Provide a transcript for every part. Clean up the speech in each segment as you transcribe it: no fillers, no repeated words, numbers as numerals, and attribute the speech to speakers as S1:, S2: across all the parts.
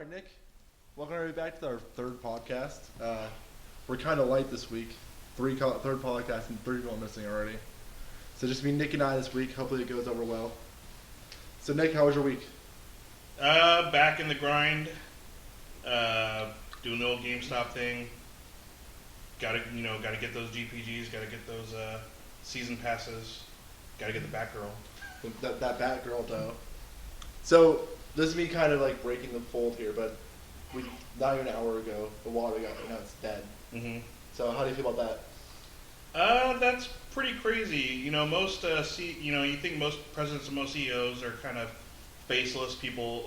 S1: right, Nick. Welcome everybody back to our third podcast. We're kind of light this week. Third podcast and 3 people missing already. So just be Nick and I this week. Hopefully it goes over well. So Nick, how was your week?
S2: Back in the grind. Doing the old GameStop thing. Gotta get those GPGs. Gotta get those season passes. Gotta get the Batgirl.
S1: That Batgirl though. So this is me kind of like breaking the fold here, but not even an hour ago, the water got now it's dead.
S2: Mm-hmm.
S1: So how do you feel about
S2: that? That's pretty crazy. You know, most you think most presidents and most CEOs are kind of faceless people,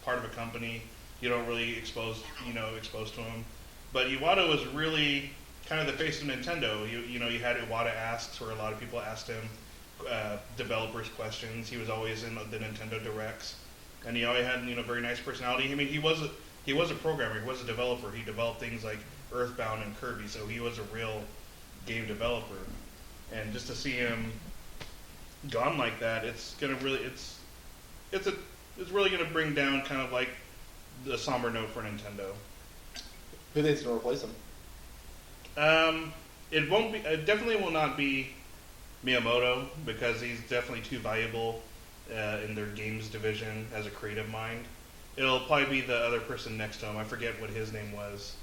S2: part of a company. You don't really exposed to them. But Iwata was really kind of the face of Nintendo. You had Iwata Asks, where a lot of people asked him developers questions. He was always in the Nintendo Directs, and he always had very nice personality. I mean, he was a programmer. He was a developer. He developed things like Earthbound and Kirby, so he was a real game developer. And just to see him gone like that, it's really gonna bring down kind of like the somber note for Nintendo.
S1: Who thinks gonna replace him?
S2: It won't be. It definitely will not be Miyamoto, because he's definitely too valuable in their games division as a creative mind. It'll probably be the other person next to him. I forget what his name was.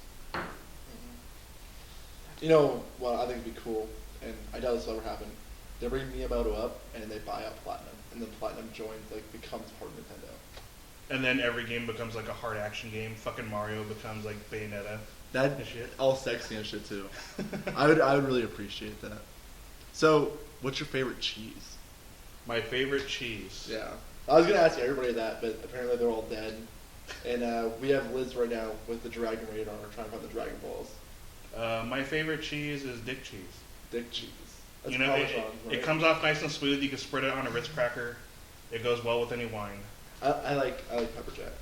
S1: Well, I think it'd be cool, and I doubt this will ever happen. They bring Miyamoto up, and they buy out Platinum, and then Platinum becomes part of Nintendo.
S2: And then every game becomes like a hard action game. Fucking Mario becomes like Bayonetta.
S1: That
S2: shit.
S1: All sexy and shit too. I would really appreciate that. So, what's your favorite cheese?
S2: My favorite cheese.
S1: Yeah, I was gonna ask everybody that, but apparently they're all dead. And we have Liz right now with the Dragon Radar trying to find the Dragon Balls.
S2: My favorite cheese is Dick cheese.
S1: Dick cheese. That's
S2: It comes off nice and smooth. You can spread it on a Ritz cracker. It goes well with any wine.
S1: I like pepper jack.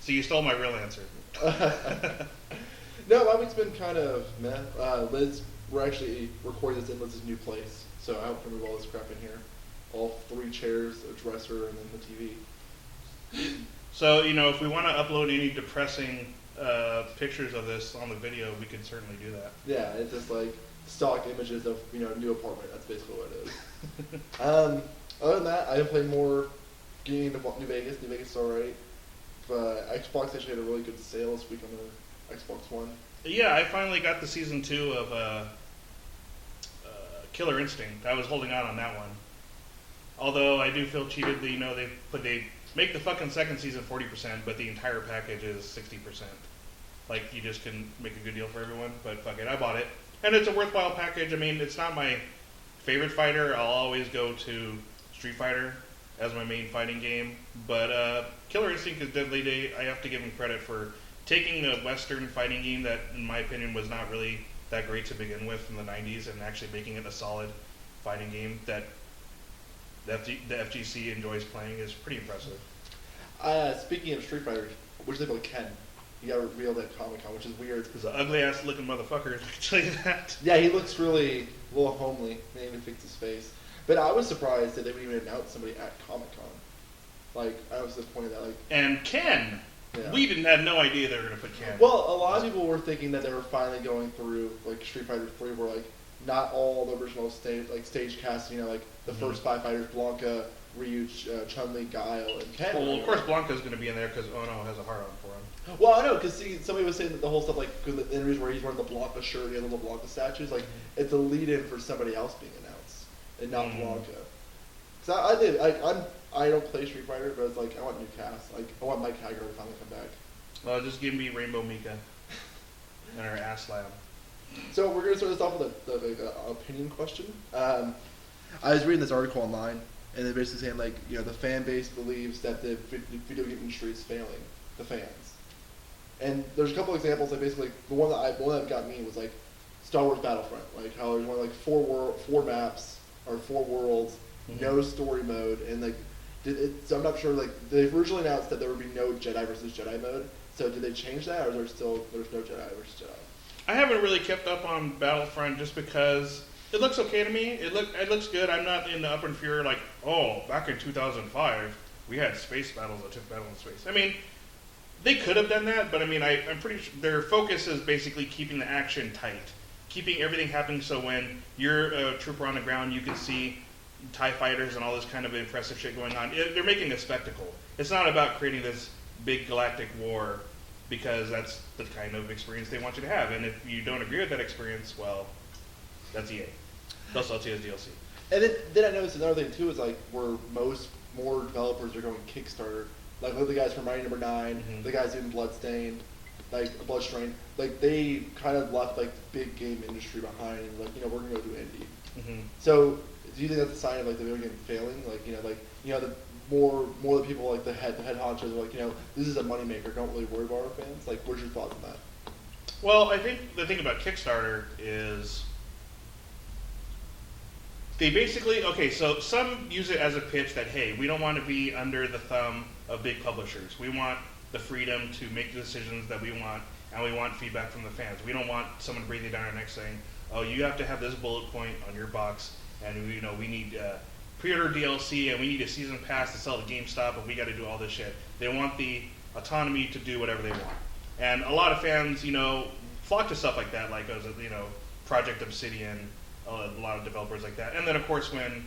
S2: So you stole my real answer.
S1: No, my week's been kind of meh. Liz, we're actually recording this in Liz's new place, so I hope to move all this crap in here. All 3 chairs, a dresser, and then the TV.
S2: So, if we want to upload any depressing pictures of this on the video, we could certainly do that.
S1: Yeah, it's just like stock images of a new apartment. That's basically what it is. Other than that, I've played more getting into New Vegas. New Vegas is alright. But Xbox actually had a really good sale this week on the Xbox One.
S2: Yeah, I finally got the season 2 of Killer Instinct. I was holding out on that one. Although I do feel cheated that they make the fucking second season 40%, but the entire package is 60%. Like, you just can make a good deal for everyone, but fuck it, I bought it. And it's a worthwhile package. I mean, it's not my favorite fighter. I'll always go to Street Fighter as my main fighting game. But Killer Instinct is deadly. I have to give him credit for taking a Western fighting game that, in my opinion, was not really that great to begin with in the 90s and actually making it a solid fighting game that the FGC enjoys playing is pretty impressive.
S1: Speaking of Street Fighter, what do you think about Ken? He got revealed at Comic-Con, which is weird.
S2: He's an ugly-ass looking motherfucker, I can tell you that.
S1: Yeah, he looks really a little homely. They didn't even fix his face. But I was surprised that they would even announce somebody at Comic-Con. Like, I was disappointed that,
S2: And Ken!
S1: Yeah.
S2: We didn't have no idea they were going to put Ken.
S1: Well, a lot of people were thinking that they were finally going through, Street Fighter 3, where, not all the original stage cast, the first 5 fighters, Blanca, Ryu, Chun-Li, Guile, and Ken.
S2: Well, of course Blanca's going to be in there because Ono has a hard-on for him.
S1: Well, I know, because somebody was saying that the whole stuff, because the interviews where he's wearing the Blanca shirt, he has little Blanca statues, it's a lead-in for somebody else being announced, and not Blanca. Because I don't play Street Fighter, but it's I want new cast. I want Mike Hager to finally come back.
S2: Well, just give me Rainbow Mika and her ass lab.
S1: So we're going to start this off with the opinion question. I was reading this article online, and they're basically saying, the fan base believes that the video game industry is failing the fans. And there's a couple examples. Basically, the one that got me was Star Wars Battlefront. How there's only 4 maps or 4 worlds, no story mode, and so I'm not sure. They originally announced that there would be no Jedi versus Jedi mode. So did they change that, or there's no Jedi versus Jedi?
S2: I haven't really kept up on Battlefront just because it looks okay to me. It looks good. I'm not in the up in fury back in 2005 we had space battles that took battle in space. I mean, They could have done that, but I mean, I'm pretty sure their focus is basically keeping the action tight, keeping everything happening so when you're a trooper on the ground, you can see TIE fighters and all this kind of impressive shit going on. They're making a spectacle. It's not about creating this big galactic war, because that's the kind of experience they want you to have. And if you don't agree with that experience, well, that's EA. They'll sell it to you as DLC.
S1: And then I noticed another thing too is like where more developers are going Kickstarter. Like look at the guys from Mighty Number 9, the guys doing Bloodstained, like Bloodstrain. Like they kind of left like the big game industry behind and like, you know, we're gonna go do indie. So do you think that's a sign of like the video game failing? Like, the more the people like the head honchos are like, you know, this is a moneymaker, don't really worry about our fans. Like what's your thoughts on that?
S2: Well, I think the thing about Kickstarter is they basically, so some use it as a pitch that, hey, we don't want to be under the thumb of big publishers. We want the freedom to make the decisions that we want, and we want feedback from the fans. We don't want someone breathing down our neck saying, oh, you have to have this bullet point on your box, and we need pre-order DLC, and we need a season pass to sell to GameStop, and we got to do all this shit. They want the autonomy to do whatever they want. And a lot of fans, flock to stuff like that, like Project Obsidian, a lot of developers like that. And then of course when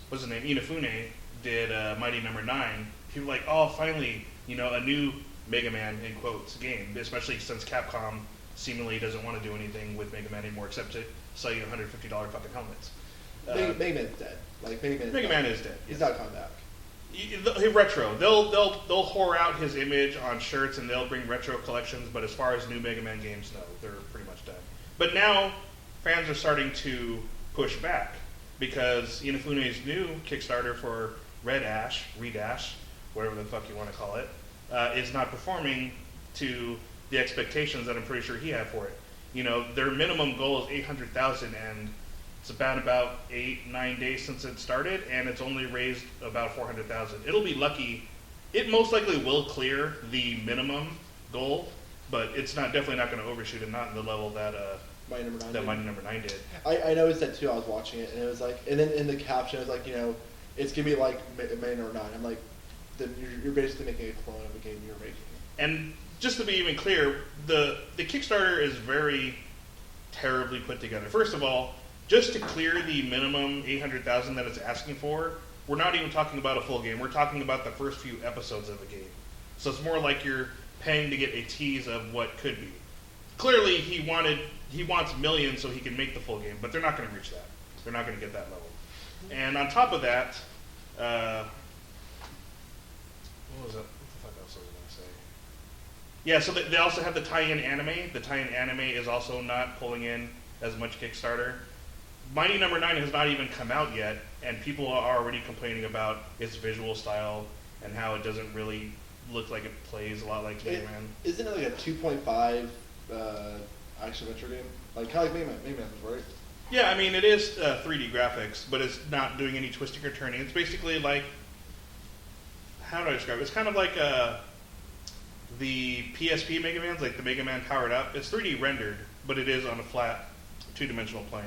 S2: what's his name, Inafune did Mighty Number 9, people were like, oh, finally, a new Mega Man in quotes game, especially since Capcom seemingly doesn't want to do anything with Mega Man anymore except to sell you $150 fucking helmets.
S1: Mega Man's dead. Like Mega
S2: Man is dead.
S1: He's not coming back.
S2: Retro. They'll whore out his image on shirts and they'll bring retro collections, but as far as new Mega Man games, no, they're pretty much done. But now fans are starting to push back because Inafune's new Kickstarter for Red Ash, whatever the fuck you want to call it, is not performing to the expectations that I'm pretty sure he had for it. Their minimum goal is 800,000, and it's about 8-9 days since it started, and it's only raised about 400,000. It'll be lucky. It most likely will clear the minimum goal, but it's definitely not going to overshoot, and not in the level that Mighty Number 9 did.
S1: I noticed that too. I was watching it, and it was like, and then in the caption, it was like, it's gonna be like Mighty Number 9. I'm like, then you're basically making a clone of the game you're making.
S2: And just to be even clear, the Kickstarter is very terribly put together. First of all, just to clear the minimum 800,000 that it's asking for, we're not even talking about a full game. We're talking about the first few episodes of the game. So it's more like you're paying to get a tease of what could be. Clearly, he wants millions so he can make the full game, but they're not going to reach that. They're not going to get that level. And on top of that, what was that? What the fuck else was I going to say? Yeah, so they also have the tie-in anime. The tie-in anime is also not pulling in as much Kickstarter. Mighty Number 9 has not even come out yet, and people are already complaining about its visual style and how it doesn't really look like it plays a lot like Mega Man.
S1: Isn't it like a 2.5 action adventure game? Like kind of like Mega Man, right?
S2: Yeah, I mean, it is 3D graphics, but it's not doing any twisting or turning. It's basically like, how do I describe it? It's kind of like the PSP Mega Man's, like the Mega Man Powered Up. It's 3D rendered, but it is on a flat, two-dimensional plane.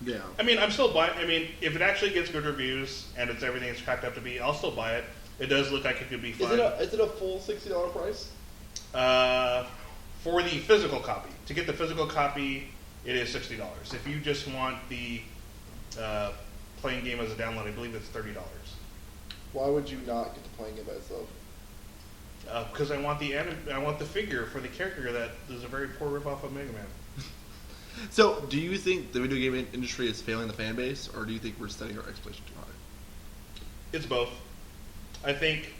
S1: Yeah.
S2: I mean, I'm still buying. I mean, if it actually gets good reviews and it's everything it's cracked up to be, I'll still buy it. It does look like it could be fun.
S1: Is it a full $60 price?
S2: For the physical copy. To get the physical copy, it is $60. If you just want the playing game as a download, I believe it's $30.
S1: Why would you not get the playing game by itself?
S2: Because I want the figure for the character that is a very poor ripoff of Mega Man.
S1: So, do you think the video game industry is failing the fan base, or do you think we're setting our expectations too high?
S2: It's both. I think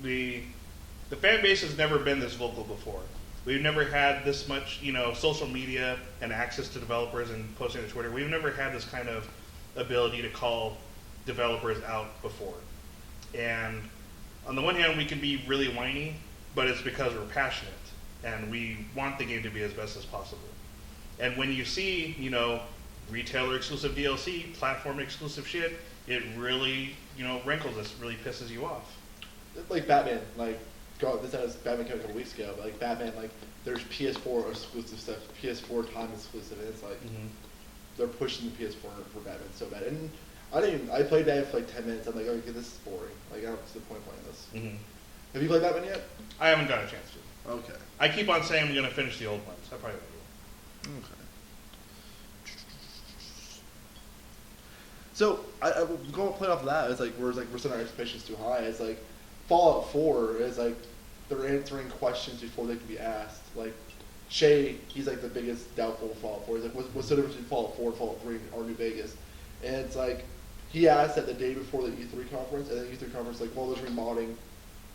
S2: the fan base has never been this vocal before. We've never had this much, social media and access to developers and posting to Twitter. We've never had this kind of ability to call developers out before. And on the one hand, we can be really whiny, but it's because we're passionate and we want the game to be as best as possible. And when you see, retailer exclusive DLC, platform exclusive shit, it really, rankles us, really pisses you off.
S1: Like Batman, this was Batman came a couple weeks ago, but like Batman, there's PS4 exclusive stuff, PS4 time exclusive, and it's like they're pushing the PS4 for Batman so bad. And I played that for like 10 minutes. I'm like, okay, this is boring. Like, I don't see the point of playing this.
S2: Mm-hmm.
S1: Have you played that one yet?
S2: I haven't got a chance to.
S1: Okay.
S2: I keep on saying I'm going to finish the old ones. I probably will.
S1: Okay. So, I going to play off of that. It's like we're setting our expectations too high. It's like Fallout 4 is like they're answering questions before they can be asked. Like Shay, he's like the biggest doubtful of Fallout 4. He's like, what's the difference between Fallout 4 and Fallout 3 or New Vegas? And it's like he asked that the day before the E3 conference, and then E3 conference like, well, there's remodding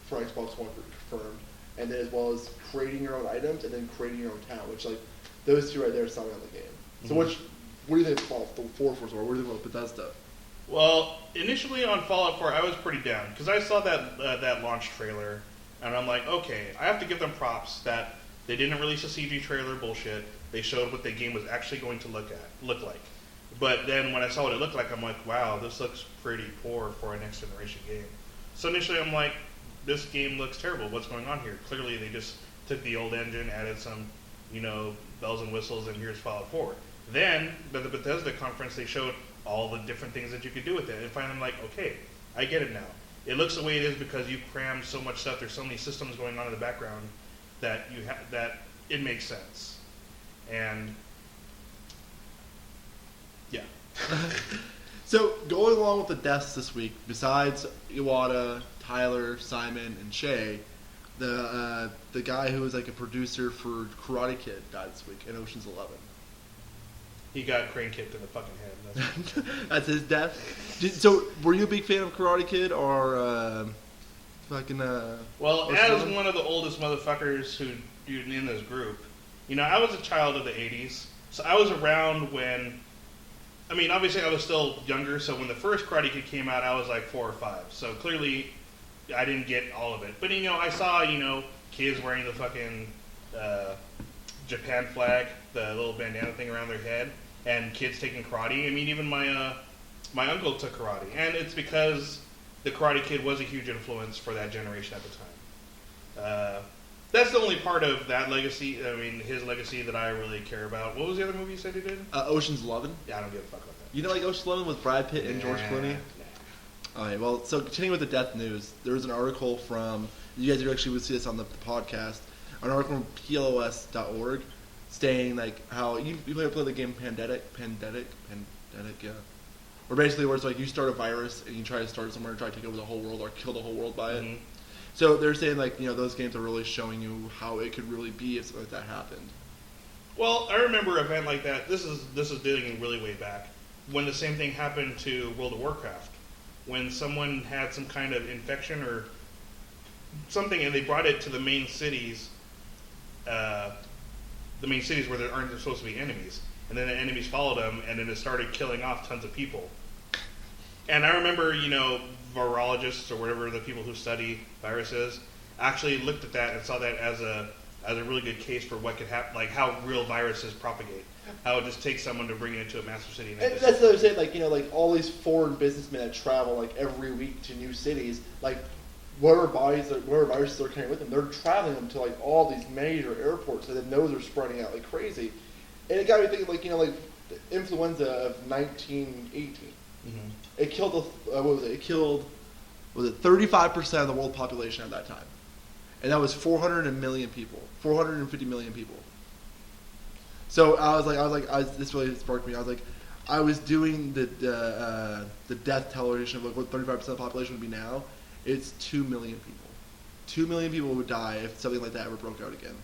S1: for Xbox One confirmed, and then as well as creating your own items and then creating your own town, which like those two right there are selling on the game. So
S2: Mm-hmm.
S1: what do you think Fallout 4 for? What do you think about Bethesda?
S2: Well, initially on Fallout 4, I was pretty down because I saw that launch trailer, and I'm like, okay, I have to give them props that they didn't release a CG trailer bullshit. They showed what the game was actually going to look like. But then when I saw what it looked like, I'm like, wow, this looks pretty poor for a next generation game. So initially, I'm like, this game looks terrible. What's going on here? Clearly, they just took the old engine, added some, bells and whistles, and here's Fallout 4. Then, at the Bethesda conference, they showed all the different things that you could do with it. And finally, I'm like, okay, I get it now. It looks the way it is because you crammed so much stuff. There's so many systems going on in the background that that it makes sense. And yeah.
S1: So going along with the deaths this week, besides Iwata, Tyler, Simon, and Shay, the guy who was like a producer for Karate Kid died this week in Ocean's 11.
S2: He got crane kicked in the fucking head.
S1: That's his death. So, were you a big fan of Karate Kid or fucking?
S2: Well, as one of the oldest motherfuckers who in this group, I was a child of the '80s, so I was around when. I mean, obviously, I was still younger, so when the first Karate Kid came out, I was like 4 or 5. So clearly, I didn't get all of it. But I saw kids wearing the fucking Japan flag, the little bandana thing around their head, and kids taking karate. I mean, even my uncle took karate, and it's because the Karate Kid was a huge influence for that generation at the time. That's the only part of that legacy. I mean, his legacy that I really care about. What was the other movie you said he did?
S1: Ocean's 11.
S2: Yeah, I don't give a fuck about that.
S1: You know, like Ocean's 11 with Brad Pitt and George Clooney.
S2: Nah.
S1: All right. Well, so continuing with the death news, there was an article from you guys actually would see this on the podcast. An article from plos.org saying like how you play the game Pandemic, yeah. Where basically where it's like you start a virus and you try to start it somewhere and try to take over the whole world or kill the whole world by it.
S2: Mm-hmm.
S1: So they're saying like those games are really showing you how it could really be if something like that happened.
S2: Well, I remember an event like that. This is dating really way back when the same thing happened to World of Warcraft, when someone had some kind of infection or something, and they brought it to the main cities. The main cities where there aren't supposed to be enemies, and then the enemies followed them, and then it started killing off tons of people. And I remember, virologists or whatever the people who study viruses actually looked at that and saw that as a really good case for what could happen, like how real viruses propagate, how it just takes someone to bring it into a massive city.
S1: And that's what I'm saying, like all these foreign businessmen that travel like every week to new cities, like whatever viruses they're carrying with them, they're traveling them to like all these major airports, and then those are spreading out like crazy. And it got me thinking, like the influenza of 1918.
S2: Mm-hmm.
S1: It killed It killed 35% of the world population at that time, and that was 450 million people. So this really sparked me. I was doing the death toleration of like what 35% of the population would be now. It's 2 million people. 2 million people would die if something like that ever broke out again.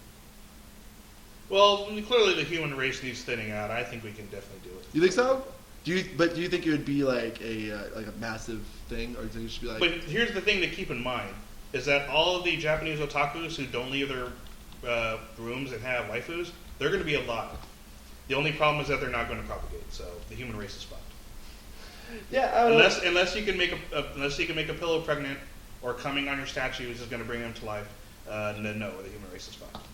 S2: Well, clearly the human race needs thinning out. I think we can definitely do it.
S1: You think so? Do you think it would be like a massive thing, or do you think it should be like?
S2: But here's the thing to keep in mind is that all of the Japanese otakus who don't leave their rooms and have waifus, they're going to be a lot. The only problem is that they're not going to propagate. So the human race is fucked.
S1: Yeah,
S2: unless you can make a pillow pregnant or coming on your statues is going to bring them to life. Then no, the human race is fucked.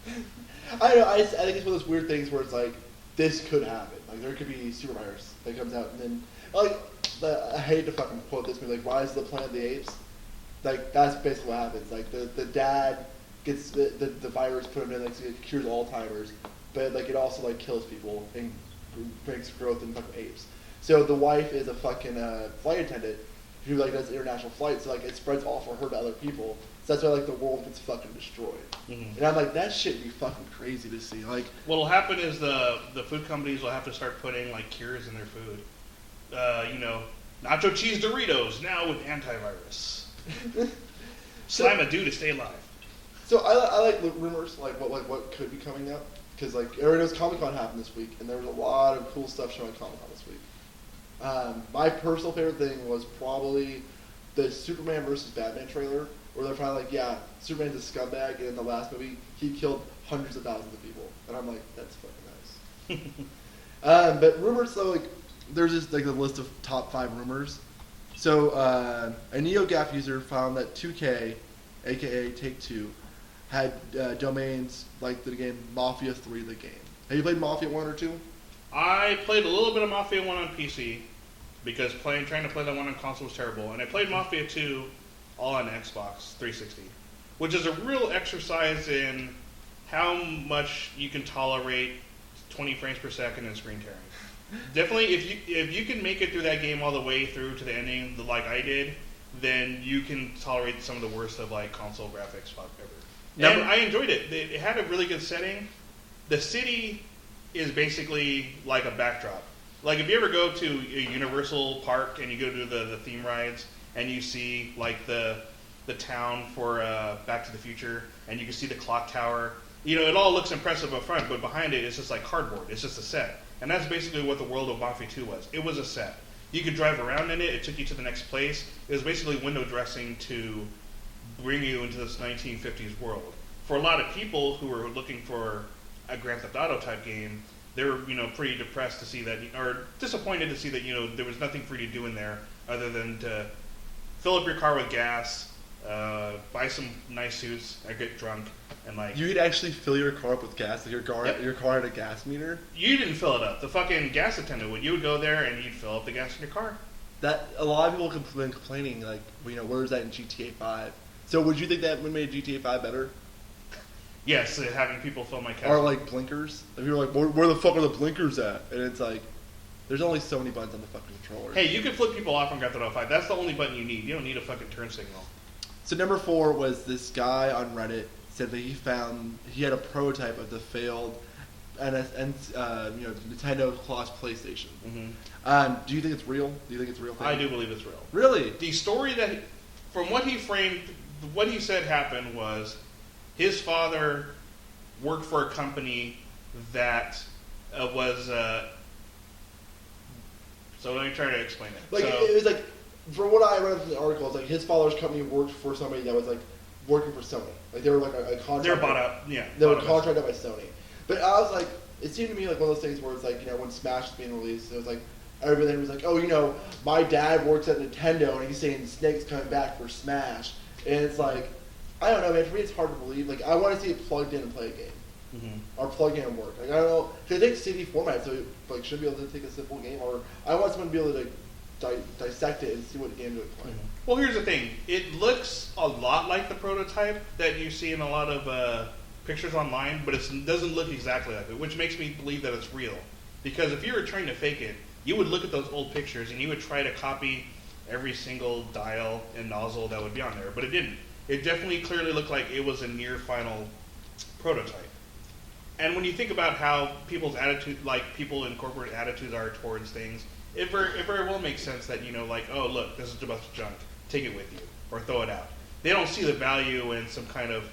S1: I don't know. I think it's one of those weird things where it's like this could happen. Like there could be super virus that comes out, and then I hate to fucking quote this movie, like Rise of the Planet of the Apes. Like that's basically what happens. Like the dad gets the virus put him in, like so it cures Alzheimer's, but like it also like kills people and makes growth in fucking apes. So the wife is a fucking flight attendant who like does international flights. So like it spreads all for her to other people. So that's why like the world gets fucking destroyed.
S2: Mm-hmm.
S1: And I'm like, that shit would be fucking crazy to see. Like,
S2: what'll happen is the food companies will have to start putting like cures in their food. Nacho cheese Doritos now with antivirus. Slime a dude to stay alive.
S1: So I like rumors like what could be coming up because like everyone knows Comic-Con happened this week and there was a lot of cool stuff showing at Comic-Con this week. My personal favorite thing was probably the Superman versus Batman trailer where they're finally like, yeah, Superman's a scumbag and in the last movie he killed hundreds of thousands of people and I'm like, that's fucking nice. But rumors, so like there's just like a list of top 5 rumors. So a NeoGAF user found that 2K, aka Take-Two, had domains like the game Mafia 3 the game. Have you played Mafia 1 or 2?
S2: I played a little bit of Mafia 1 on PC because trying to play that one on console was terrible, and I played Mafia 2 all on Xbox 360, which is a real exercise in how much you can tolerate 20 frames per second in screen tearing. Definitely, if you can make it through that game all the way through to the ending, like I did, then you can tolerate some of the worst of like console graphics ever. And I enjoyed it. It had a really good setting. The city is basically like a backdrop. Like if you ever go to a Universal Park and you go to the theme rides and you see like the town for Back to the Future and you can see the clock tower. It all looks impressive up front, but behind it, it's just like cardboard. It's just a set. And that's basically what the world of Mafia 2 was. It was a set. You could drive around in it. It took you to the next place. It was basically window dressing to bring you into this 1950s world. For a lot of people who were looking for a Grand Theft Auto type game, they were, pretty depressed to see that, or disappointed to see that, there was nothing for you to do in there other than to fill up your car with gas, buy some nice suits, get drunk, and like.
S1: You could actually fill your car up with gas. Like
S2: Yep.
S1: Your car had a gas meter.
S2: You didn't fill it up. The fucking gas attendant would. You would go there and you'd fill up the gas in your car.
S1: That a lot of people have been complaining, like, where's that in GTA 5? So would you think that would make GTA 5 better?
S2: Yes, having people fill my car.
S1: Or like blinkers. If you're like, where the fuck are the blinkers at? And it's like, there's only so many buttons on the fucking controller.
S2: Hey, you can flip people off on Grand Theft Auto 5. That's the only button you need. You don't need a fucking turn signal.
S1: So number 4 was this guy on Reddit said that he had a prototype of the failed Nintendo Class PlayStation.
S2: Mm-hmm.
S1: Do you think it's real? Do you think it's a real thing?
S2: I do believe it's real.
S1: Really?
S2: The story that, from what he framed, what he said happened was his father worked for a company that was. So let me try to explain it.
S1: Like it was like, from what I read from the article, it's like his father's company worked for somebody that was like working for Sony. Like they were like a contract.
S2: They're bought up, yeah.
S1: They were contracted by Sony. But I was like, it seemed to me like one of those things where it's like, when Smash was being released, it was like, everybody was like, oh, my dad works at Nintendo and he's saying Snake's coming back for Smash. And it's like, I don't know, man, for me it's hard to believe. Like, I want to see it plugged in and play a game.
S2: Mm-hmm.
S1: Or plugged in and work. Like, I don't know, because it takes CD format, so it should be able to take a simple game. Or I want someone to be able to dissect it and see what game to play.
S2: Mm-hmm. Well, here's the thing. It looks a lot like the prototype that you see in a lot of pictures online, but it doesn't look exactly like it, which makes me believe that it's real. Because if you were trying to fake it, you would look at those old pictures and you would try to copy every single dial and nozzle that would be on there, but it didn't. It definitely clearly looked like it was a near final prototype. And when you think about how people's attitude, like people in corporate attitudes are towards things, it very well makes sense that, like, oh, look, this is a bunch of junk. Take it with you or throw it out. They don't see the value in some kind of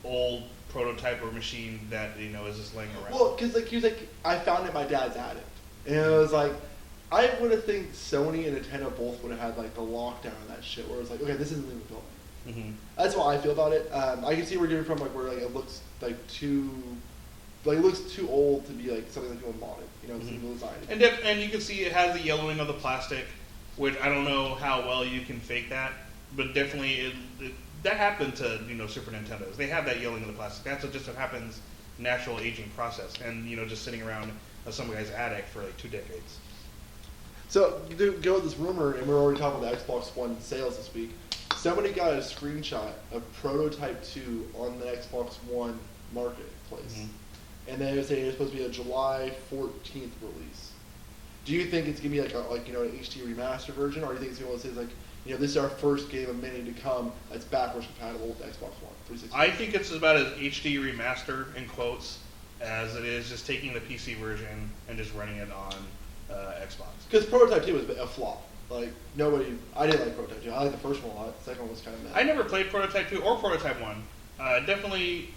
S2: old prototype or machine that, is just laying around.
S1: Well, because he was like, I found it, my dad's at it. And it was like, I would have think Sony and Nintendo both would have had like the lockdown on that shit where it's like, okay, this isn't legal building.
S2: Mm-hmm.
S1: That's what I feel about it. I can see where you're coming from, like where like it looks like too old to be like something that people modded,
S2: Mm-hmm.
S1: design.
S2: And you can see it has the yellowing of the plastic, which I don't know how well you can fake that, but definitely that happened to Super Nintendos. They have that yellowing of the plastic. That's just what happens, natural aging process, and just sitting around some guy's attic for like 2 decades.
S1: So to go with this rumor, and we're already talking about the Xbox One sales this week. Somebody got a screenshot of Prototype 2 on the Xbox One marketplace.
S2: Mm-hmm.
S1: And they were saying it was supposed to be a July 14th release. Do you think it's gonna be like an HD remaster version, or do you think it's gonna say like, this is our first game of many to come that's backwards compatible with Xbox One 360?
S2: I think it's about as HD remaster in quotes as it is just taking the PC version and just running it on Xbox.
S1: Because Prototype 2 was a flop. Like I didn't like Prototype 2. I liked the first one a lot. The second one was kind of meh.
S2: I never played Prototype 2 or Prototype 1. Definitely,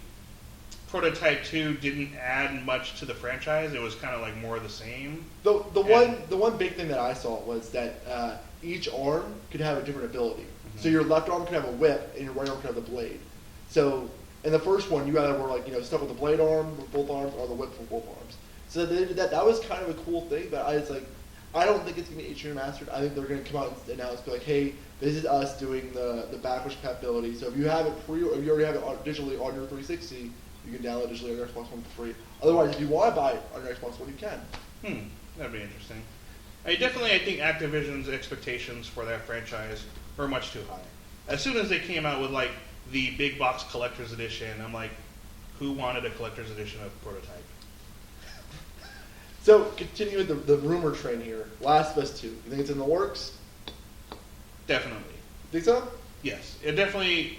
S2: Prototype 2 didn't add much to the franchise. It was kind of like more of the same.
S1: The one big thing that I saw was that each arm could have a different ability. Mm-hmm. So your left arm could have a whip, and your right arm could have the blade. So in the first one, you either were stuck with the blade arm with both arms, or the whip with both arms. So that was kind of a cool thing. But I don't think it's gonna be HD remastered. I think they're gonna come out and announce, be like, hey, this is us doing the backwards compatibility. So if you have it if you already have it digitally on your 360, you can download it digitally on your Xbox One for free. Otherwise, if you want to buy it on your Xbox One, you can.
S2: That'd be interesting. I think Activision's expectations for that franchise were much too high. As soon as they came out with the big box collector's edition, I'm like, who wanted a collector's edition of Prototype?
S1: So, continuing the rumor train here, Last of Us 2. You think it's in the works?
S2: Definitely.
S1: Think so?
S2: Yes. It definitely,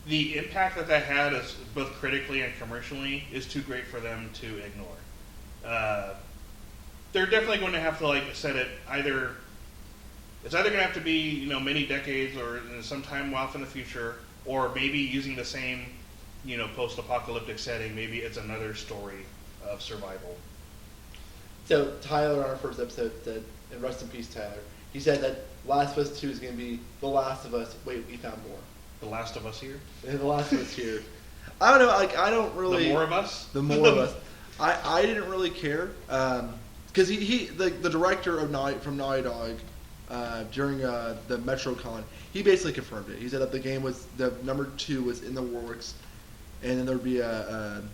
S2: the impact that had, is both critically and commercially, is too great for them to ignore. They're definitely going to have to set it it's either going to have to be, many decades or sometime off in the future, or maybe using the same, post-apocalyptic setting. Maybe it's another story of survival.
S1: So Tyler on our first episode said, and rest in peace Tyler, he said that Last of Us 2 is going to be The Last of Us, wait, we found more.
S2: The Last of Us here?
S1: And The Last of Us here. I don't know, I don't really...
S2: The more of us?
S1: The more of us. I didn't really care, because the director of from Naughty Dog, during the MetroCon, he basically confirmed it. He said that the number 2 was in the works, and then there would be the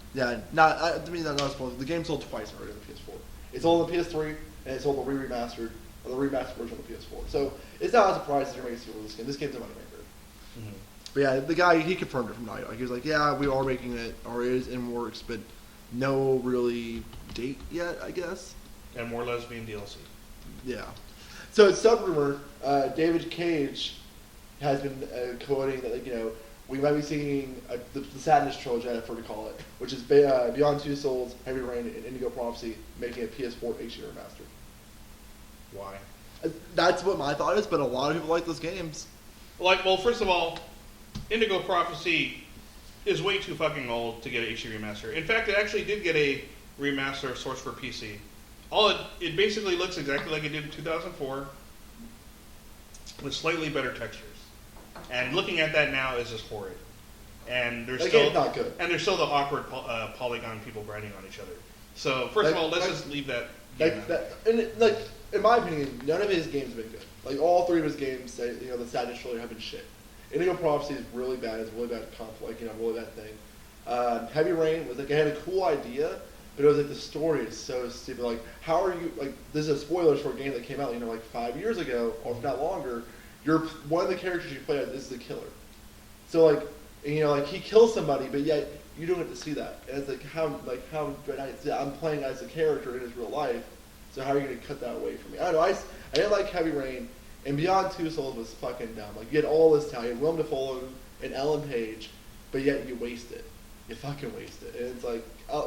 S1: game sold twice already on the PS4. It sold on the PS3, and it sold the remastered version on the PS4. So it's not a surprise that you're making a sequel to this game. This game's a moneymaker. Mm-hmm. But yeah, the guy, he confirmed it from Naughty Dog. He was like, yeah, we are making it, or it is in works, but no really date yet, I guess.
S2: And more lesbian DLC.
S1: Yeah. So it's sub-rumor, David Cage has been quoting that, we might be seeing the Sadness Trilogy, I prefer to call it, which is Beyond Two Souls, Heavy Rain, and Indigo Prophecy, making a PS4 HD remaster.
S2: Why?
S1: That's what my thought is, but a lot of people like those games.
S2: Well, first of all, Indigo Prophecy is way too fucking old to get an HD remaster. In fact, it actually did get a remaster sourced for PC. It basically looks exactly like it did in 2004, with slightly better textures. And looking at that now is just horrid. And there's still
S1: not good.
S2: And there's still the awkward polygon people grinding on each other. So first of all, let's just leave that.
S1: In my opinion, none of his games have been good. All 3 of his games, the Sadness Trilogy have been shit. Indigo Prophecy is really bad. It's a really bad really bad thing. Heavy Rain was it had a cool idea, but it was the story is so stupid. How are you this is a spoiler for a game that came out 5 years ago, or if not longer. You're one of the characters you play as is the killer. So he kills somebody, but yet you don't get to see that. And it's how do I see that? I'm playing as a character in his real life. So how are you going to cut that away from me? I don't know. I didn't like Heavy Rain, and Beyond Two Souls was fucking dumb. You had all this talent, you had Willem Dafoe and Ellen Page, but yet you waste it. You fucking waste it. And it's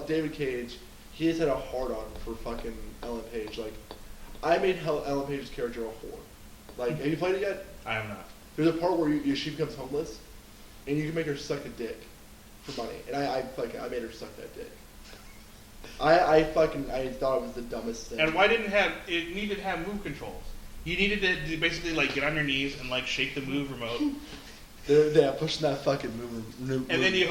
S1: David Cage, he has had a hard-on for fucking Ellen Page. I made Ellen Page's character a whore. Have you played it yet?
S2: I have not.
S1: There's a part where she becomes homeless, and you can make her suck a dick for money. And I made her suck that dick. I thought it was the dumbest thing.
S2: And why didn't it needed to have move controls? You needed to basically get on your knees and shake the move remote.
S1: They're pushing that fucking move.
S2: And then you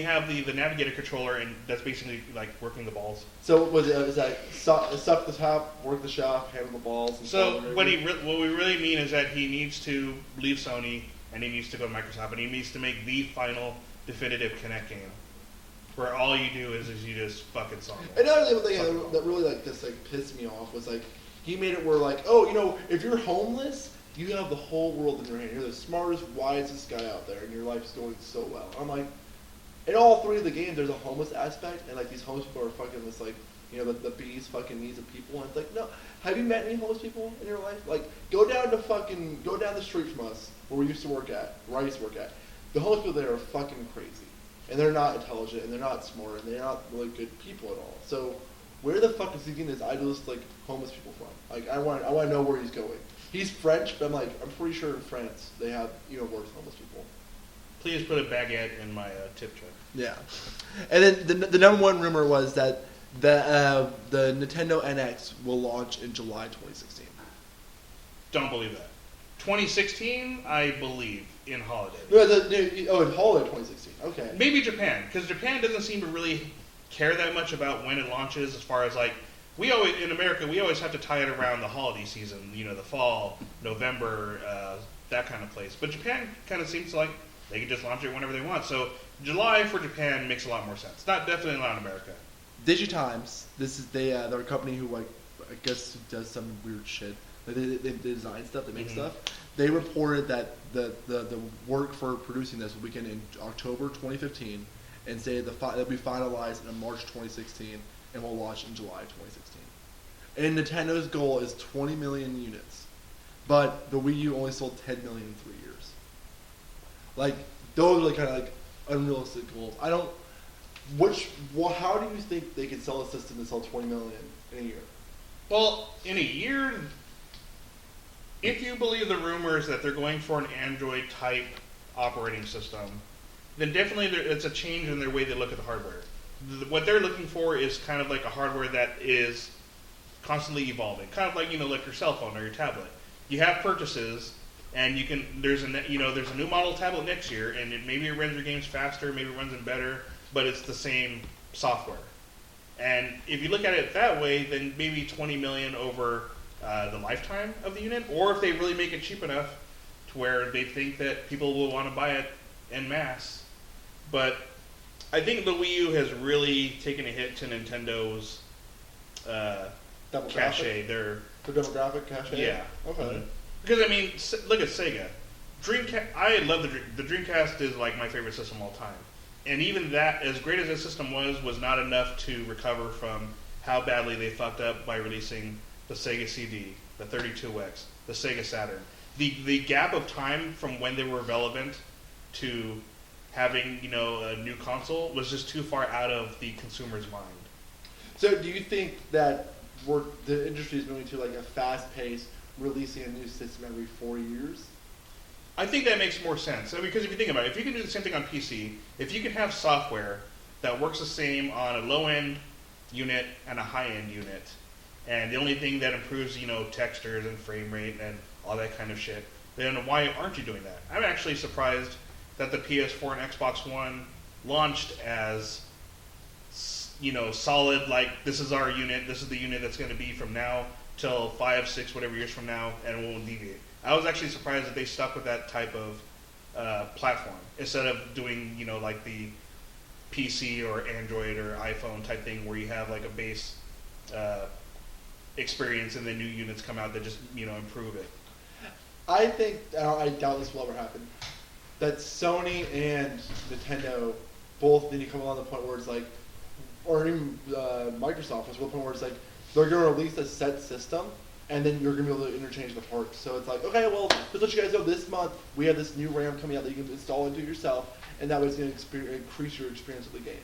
S2: have the navigator controller, and that's basically working the balls.
S1: So is that suck the top, work the shaft, handle the balls? And
S2: so what we really mean is that he needs to leave Sony, and he needs to go to Microsoft, and he needs to make the final definitive Kinect game, where all you do is you just fucking solve it.
S1: Another thing that really pissed me off was he made it where if you're homeless, you have the whole world in your hand. You're the smartest, wisest guy out there, and your life's going so well. I'm in all 3 of the games, there's a homeless aspect, and these homeless people are fucking this the bees fucking needs of people. And it's like, no, have you met any homeless people in your life? Like, go down the street from us where we used to work at, where I used to work at. The homeless people there are fucking crazy, and they're not intelligent, and they're not smart, and they're not really good people at all. So, where the fuck is he getting this idealistic homeless people from? Like, I want to know where he's going. He's French, but I'm pretty sure in France they have worse homeless people.
S2: Please put a baguette in my tip jar.
S1: Yeah, and then the number one rumor was that the Nintendo NX will launch in July 2016.
S2: Don't believe that. 2016, I believe, in holiday.
S1: In holiday 2016. Okay.
S2: Maybe Japan, because Japan doesn't seem to really care that much about when it launches. As far as in America, we always have to tie it around the holiday season. The fall, November, that kind of place. But Japan kind of seems like they can just launch it whenever they want. So July for Japan makes a lot more sense. Definitely not in America.
S1: Digitimes. This is they're a company who I guess does some weird shit. They design stuff. They make stuff. They reported that the work for producing this will begin in October 2015, and say it'll be finalized in March 2016, and will launch in July 2016. And Nintendo's goal is 20 million units, but the Wii U only sold 10 million in 3 years. Those are kind of unrealistic goals. How do you think they could sell a system to sell 20 million in a year?
S2: Well, in a year, if you believe the rumors that they're going for an Android-type operating system, then definitely it's a change in their way they look at the hardware. What they're looking for is kind of like a hardware that is constantly evolving, kind of like your cell phone or your tablet. You have purchases, and there's a new model tablet next year, and maybe it runs your games faster, maybe it runs them better, but it's the same software. And if you look at it that way, then maybe 20 million over the lifetime of the unit, or if they really make it cheap enough to where they think that people will want to buy it en masse. But I think the Wii U has really taken a hit to Nintendo's cachet.
S1: The demographic cachet?
S2: Yeah.
S1: Okay.
S2: Mm-hmm. Because, look at Sega. Dreamcast. I love the Dreamcast is my favorite system of all time. And even that, as great as the system was not enough to recover from how badly they fucked up by releasing the Sega CD, the 32X, the Sega Saturn. The gap of time from when they were relevant to having a new console was just too far out of the consumer's mind.
S1: So do you think that the industry is moving to a fast pace, releasing a new system every 4 years?
S2: I think that makes more sense. Because if you think about it, if you can do the same thing on PC, if you can have software that works the same on a low-end unit and a high-end unit, and the only thing that improves, textures and frame rate and all that kind of shit, then why aren't you doing that? I'm actually surprised that the PS4 and Xbox One launched as, solid, this is our unit, this is the unit that's going to be from now till 5, 6, whatever years from now, and it won't deviate. I was actually surprised that they stuck with that type of platform instead of doing, the PC or Android or iPhone type thing where you have a base experience and then new units come out that just, improve it.
S1: I think, I doubt this will ever happen, that Sony and Nintendo both need to come along the point where it's or even Microsoft was to the point where it's they're going to release a set system, and then you're going to be able to interchange the parts. So it's okay, well, just let you guys know this month we have this new RAM coming out that you can install and do yourself, and that was going to increase your experience with the game.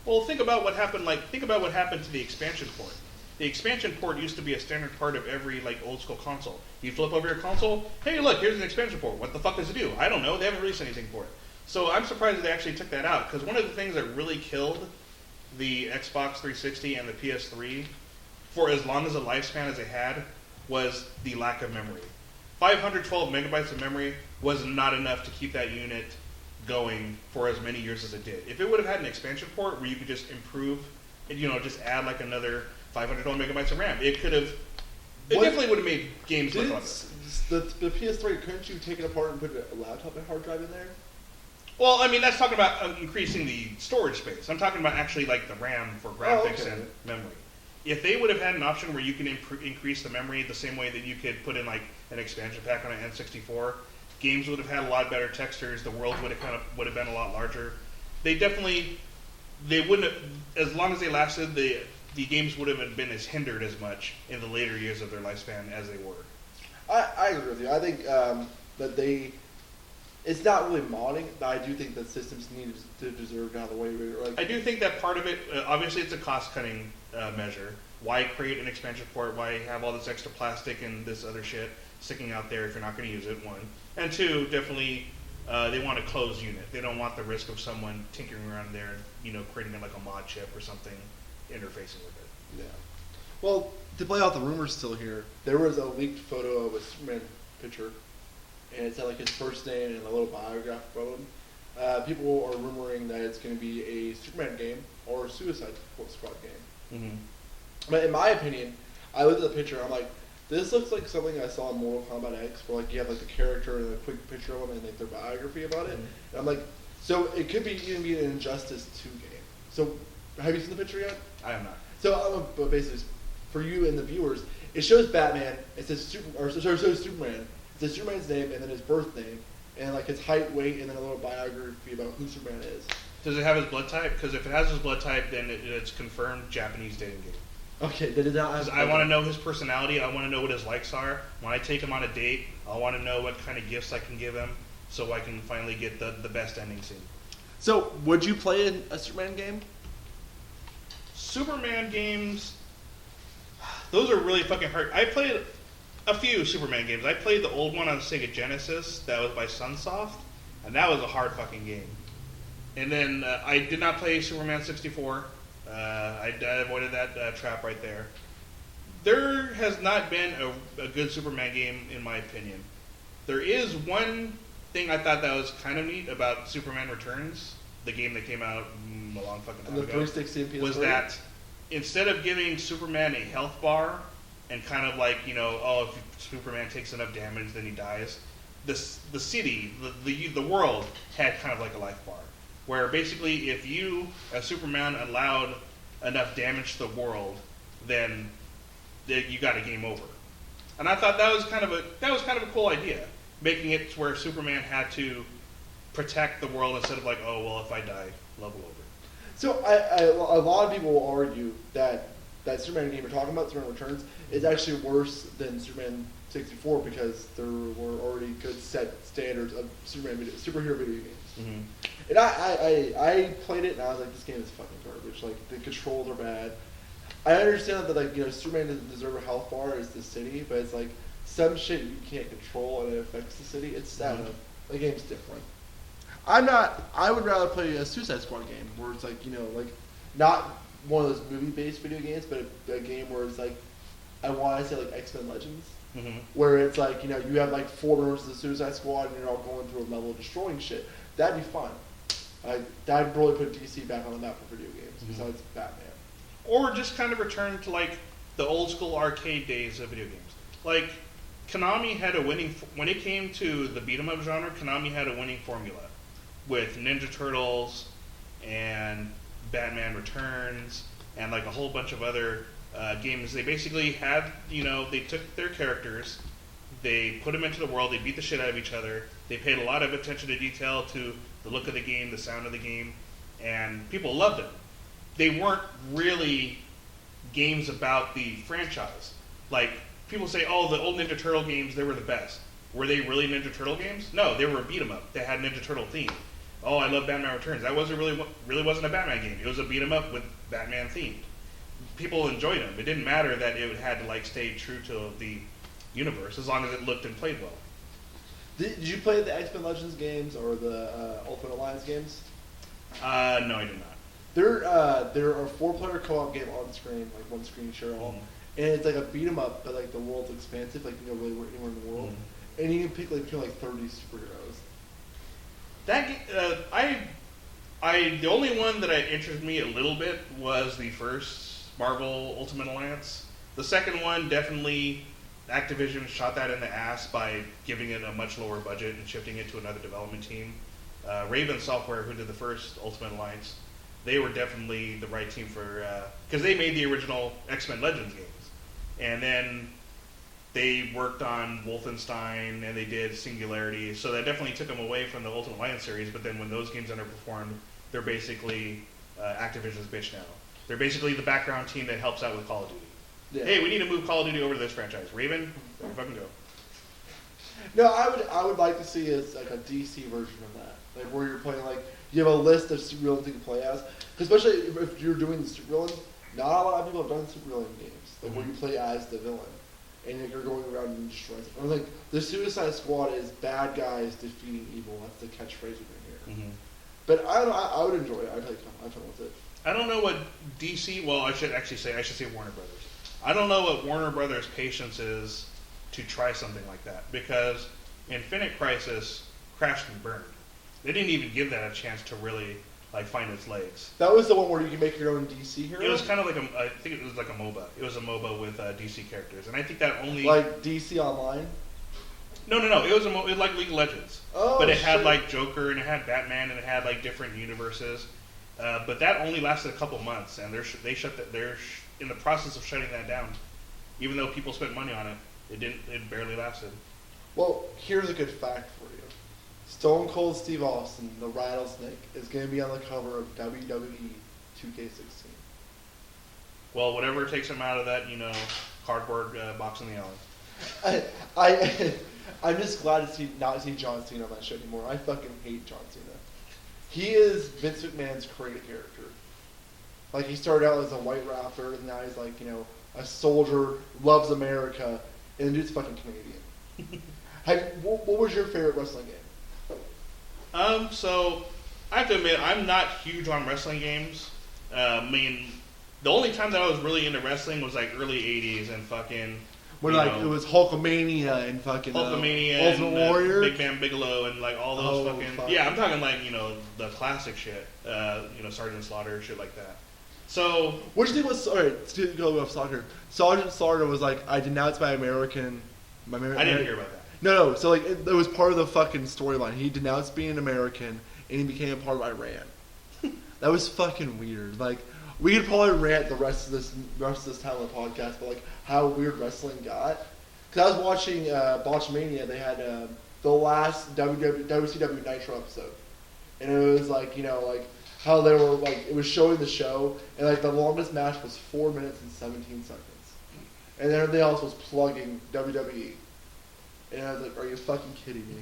S2: Well, think about what happened. Think about what happened to the expansion port. The expansion port used to be a standard part of every old school console. You flip over your console, hey, look, here's an expansion port. What the fuck does it do? I don't know. They haven't released anything for it. So I'm surprised that they actually took that out, because one of the things that really killed the Xbox 360 and the PS3 for as long as a lifespan as they had was the lack of memory. 512 megabytes of memory was not enough to keep that unit going for as many years as it did. If it would have had an expansion port where you could just improve, just add another 512 megabytes of RAM, it definitely would have made games look longer.
S1: The PS3, couldn't you take it apart and put a laptop and hard drive in there?
S2: Well, that's talking about increasing the storage space. I'm talking about actually the RAM for graphics and memory. If they would have had an option where you can increase the memory the same way that you could put in an expansion pack on an N64, games would have had a lot better textures. The world would have been a lot larger. They wouldn't have, as long as they lasted. The the games would have been as hindered as much in the later years of their lifespan as they were.
S1: I agree with you. I think that it's not really modding, but I do think that systems need to deserve to have the way. Like,
S2: I do think that part of it, obviously, it's a cost-cutting measure. Why create an expansion port? Why have all this extra plastic and this other shit sticking out there if you're not going to use it? One, and two, definitely they want a closed unit. They don't want the risk of someone tinkering around there, creating like a mod chip or something, interfacing with it.
S1: Yeah. Well, to play out the rumors still here, there was a leaked photo of a Superman picture, and it had like his first name and a little biograph about him. People are rumoring that it's going to be a Superman game or a Suicide Squad game.
S2: Mm-hmm.
S1: But in my opinion, I looked at the picture and I'm like, this looks like something I saw in Mortal Kombat X, where like you have like the character and a quick picture of them and like their biography about it.
S2: Mm-hmm.
S1: And I'm like, so it could even be an Injustice 2 game. So have you seen the picture yet?
S2: I have not.
S1: So but basically, for you and the viewers, it shows Batman. It says Superman. It says Superman's name and then his birth name and like his height, weight, and then a little biography about who Superman is.
S2: Does it have his blood type? Because if it has his blood type, then it's confirmed Japanese dating game.
S1: Okay, that is not.
S2: I want to know his personality. I want to know what his likes are. When I take him on a date, I want to know what kind of gifts I can give him, so I can finally get the best ending scene.
S1: So, would you play a Superman game?
S2: Superman games, those are really fucking hard. I played a few Superman games. I played the old one on Sega Genesis that was by Sunsoft, and that was a hard fucking game. And then I did not play Superman 64. I avoided that trap right there. There has not been a good Superman game, in my opinion. There is one thing I thought that was kind of neat about Superman Returns, the game that came out a long fucking time ago, was that instead of giving Superman a health bar and kind of like, if Superman takes enough damage, then he dies, the city, the world had kind of like a life bar. Where basically, if you, as Superman, allowed enough damage to the world, then you got a game over. And I thought that was kind of a cool idea, making it to where Superman had to protect the world instead of like, oh well, if I die, level over.
S1: So a lot of people will argue that Superman game you're talking about, Superman Returns, is actually worse than Superman 64 because there were already good set standards of superhero video games.
S2: Mm-hmm.
S1: And I played it and I was like, this game is fucking garbage. Like the controls are bad. I understand that Superman doesn't deserve a health bar as the city, but it's like some shit you can't control and it affects the city. It's I don't know. The game's different. I would rather play a Suicide Squad game where it's like not one of those movie-based video games, but a game where it's like I want to say like X-Men Legends.
S2: Mm-hmm.
S1: Where it's like, you have like 4 members of the Suicide Squad and you're all going through a level destroying shit. That'd be fun. That'd really put DC back on the map for video games, besides Batman.
S2: Or just kind of return to like the old school arcade days of video games. Like, Konami had a winning, when it came to the beat 'em up genre, Konami had a winning formula. With Ninja Turtles and Batman Returns and like a whole bunch of other games. They basically had, they took their characters, they put them into the world, they beat the shit out of each other, they paid a lot of attention to detail to the look of the game, the sound of the game, and people loved them. They weren't really games about the franchise. Like, people say, oh, the old Ninja Turtle games, they were the best. Were they really Ninja Turtle games? No, they were a beat 'em up. They had Ninja Turtle theme. Oh, I love Batman Returns. That wasn't really wasn't a Batman game. It was a beat 'em up with Batman themed. People enjoyed them. It didn't matter that it had to like stay true to the universe as long as it looked and played well.
S1: Did you play the X-Men Legends games or the Ultimate Alliance games?
S2: No, I did not.
S1: There are 4-player co-op game on screen, like one screen share all, and it's like a beat 'em up, but like the world's expansive, like you can go really anywhere in the world, and you can pick like between like 30 superheroes.
S2: That the only one that interested me a little bit was the first Marvel Ultimate Alliance. The second one, definitely Activision shot that in the ass by giving it a much lower budget and shifting it to another development team. Raven Software, who did the first Ultimate Alliance, they were definitely the right team for, because they made the original X-Men Legends games. And then they worked on Wolfenstein and they did Singularity, so that definitely took them away from the Ultimate Alliance series, but then when those games underperformed, they're basically Activision's bitch now. They're basically the background team that helps out with Call of Duty.
S1: Yeah.
S2: Hey, we need to move Call of Duty over to this franchise. Raven, fucking go.
S1: No, I would like to see is like a DC version of that, like where you're playing like you have a list of supervillains you can play as. Especially if you're doing the supervillains, not a lot of people have done supervillain games, like where you play as the villain, and like, you're going around and destroying. Or like the Suicide Squad is bad guys defeating evil. That's the catchphrase we're gonna hear. But I don't know. I would enjoy it. I'd have fun with it.
S2: I don't know what DC. Well, I should say Warner Brothers. I don't know what Warner Brothers' patience is to try something like that, because Infinite Crisis crashed and burned. They didn't even give that a chance to really like find its legs.
S1: That was the one where you can make your own DC hero?
S2: It was kind of like I think it was like a MOBA. It was a MOBA with DC characters, and I think that only
S1: like DC Online.
S2: No. It was it was like League of Legends, but it had like Joker and it had Batman and it had like different universes. But that only lasted a couple months, and they're in the process of shutting that down. Even though people spent money on it, it barely lasted.
S1: Well, here's a good fact for you. Stone Cold Steve Austin, the Rattlesnake, is going to be on the cover of WWE 2K16.
S2: Well, whatever takes him out of that, cardboard box in the alley.
S1: I'm just glad to not see John Cena on that show anymore. I fucking hate John Cena. He is Vince McMahon's creative character. Like, he started out as a white rapper, and now he's like, a soldier, loves America, and the dude's fucking Canadian. What was your favorite wrestling game?
S2: So, I have to admit, I'm not huge on wrestling games. The only time that I was really into wrestling was like early 80s and fucking...
S1: When it was Hulkamania and fucking
S2: Hulkamania
S1: Ultimate Warrior,
S2: Big Bam Bigelow, and like all those I'm talking like the classic shit, Sergeant Slaughter, shit like that. So
S1: which thing was to go off soccer? Sergeant Slaughter was like, I denounced my American. I
S2: didn't hear about that.
S1: No. So like it was part of the fucking storyline. He denounced being an American and he became a part of Iran. That was fucking weird. Like. We could probably rant the rest of this time on the podcast, but like how weird wrestling got. Because I was watching Botchmania, they had the last WCW Nitro episode, and it was like how they were like it was showing the show, and like the longest match was 4 minutes and 17 seconds, and then everything else was plugging WWE, and I was like, are you fucking kidding me?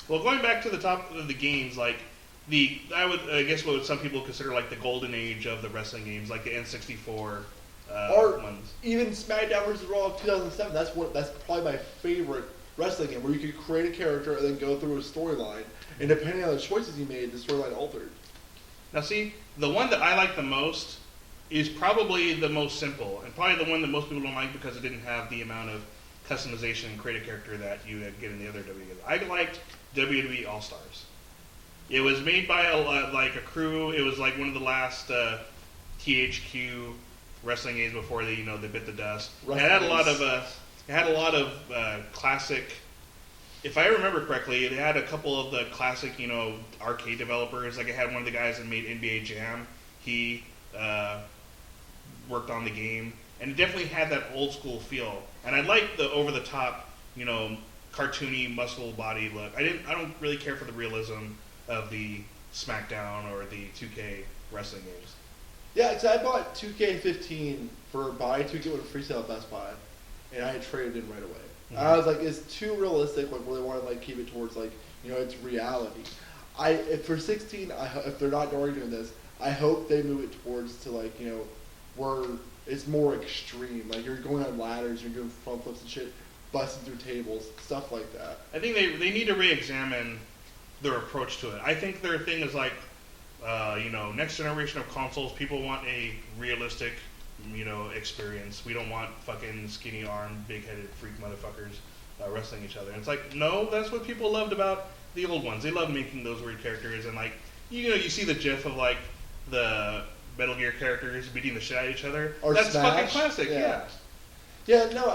S2: Well, going back to the top of the games, like. I guess what some people consider like the golden age of the wrestling games, like the N64
S1: or
S2: ones.
S1: Even SmackDown vs. Raw of 2007. That's probably my favorite wrestling game, where you could create a character and then go through a storyline, and depending on the choices you made, the storyline altered.
S2: Now, see, the one that I like the most is probably the most simple, and probably the one that most people don't like because it didn't have the amount of customization and create a character that you get in the other WWE games. I liked WWE All Stars. It was made by a crew. It was like one of the last THQ wrestling games before they bit the dust. It had a lot of classic. If I remember correctly, they had a couple of the classic arcade developers. Like it had one of the guys that made NBA Jam. He worked on the game, and it definitely had that old school feel. And I liked the over the top cartoony muscle body look. I don't really care for the realism of the SmackDown or the 2K wrestling games.
S1: Yeah, because I bought 2K15 for buy 2 get one free sale at Best Buy, and I had traded in right away. Mm-hmm. I was like, it's too realistic. Like, where they want to keep it towards it's reality. For 16, if they're not already doing this, I hope they move it towards to where it's more extreme. Like you're going on ladders, you're doing front flips and shit, busting through tables, stuff like that.
S2: I think they need to re-examine their approach to it. I think their thing is next generation of consoles, people want a realistic, experience. We don't want fucking skinny armed, big headed freak motherfuckers wrestling each other. And it's like, no, that's what people loved about the old ones. They love making those weird characters, and you see the gif of the Metal Gear characters beating the shit out of each other.
S1: Or
S2: that's
S1: Smash.
S2: fucking classic. Yeah.
S1: Yeah. No.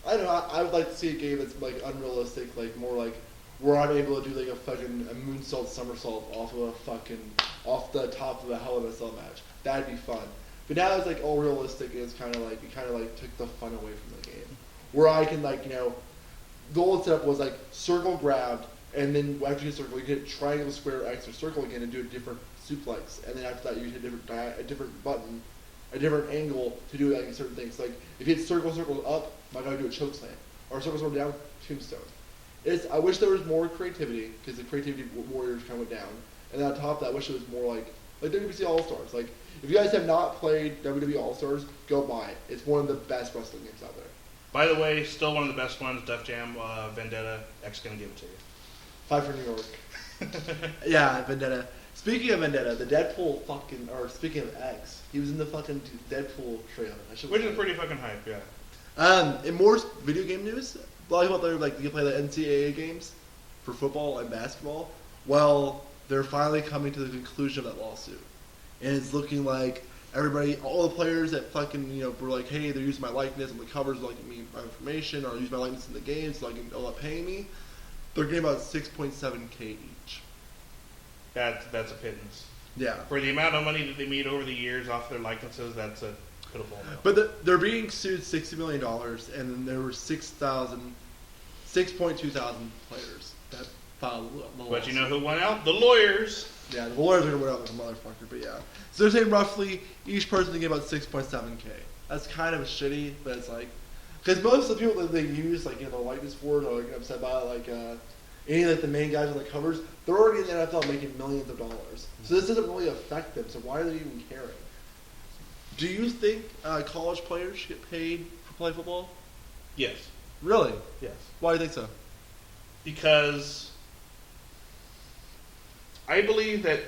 S1: I don't know. I would like to see a game that's unrealistic, more where I'm able to do a moonsault somersault off the top of a Hell in a Cell match. That'd be fun. But now it's all realistic, and it's kind of took the fun away from the game. Where I can the old setup was circle grabbed, and then after you hit circle, you hit triangle, square, X, or circle again, and do a different suplex, and then after that you hit a different button, a different angle to do like certain things. Like if you hit circle up, my guy would do a choke slam, or circle down, tombstone. I wish there was more creativity because the creativity warriors kind of went down, and then on top of that, I wish it was more like WWC All Stars. Like if you guys have not played WWE All Stars, go buy it. It's one of the best wrestling games out there.
S2: By the way, still one of the best ones. Def Jam, Vendetta. X gonna give it to you.
S1: 5 for New York. Yeah, Vendetta. Speaking of Vendetta, the Deadpool speaking of X, he was in the fucking Deadpool trailer.
S2: Which is pretty fucking hype, yeah.
S1: In more video game news, a lot of people out there you can play the NCAA games for football and basketball. Well, they're finally coming to the conclusion of that lawsuit, and it's looking like everybody, all the players that fucking were like, hey, they're using my likeness on the covers, like me my information, or use my likeness in the games, so they're not paying me. They're getting about 6.7K each.
S2: That's a pittance.
S1: Yeah.
S2: For the amount of money that they made over the years off their likenesses, that's a pitiful amount.
S1: But they're being sued $60 million, and then there were 6.2 thousand players that filed the lawsuit.
S2: But you know who won out? The lawyers.
S1: Yeah, the lawyers are going to win out like a motherfucker, but yeah. So they're saying roughly each person to get about 6.7K. That's kind of shitty, but it's like, because most of the people that they use, like, the likeness for it, or get upset by it, like, any of the main guys on the covers, they're already in the NFL making millions of dollars. So this doesn't really affect them, so why are they even caring? Do you think college players should get paid for play football?
S2: Yes.
S1: Really?
S2: Yes.
S1: Why do you think so?
S2: Because I believe that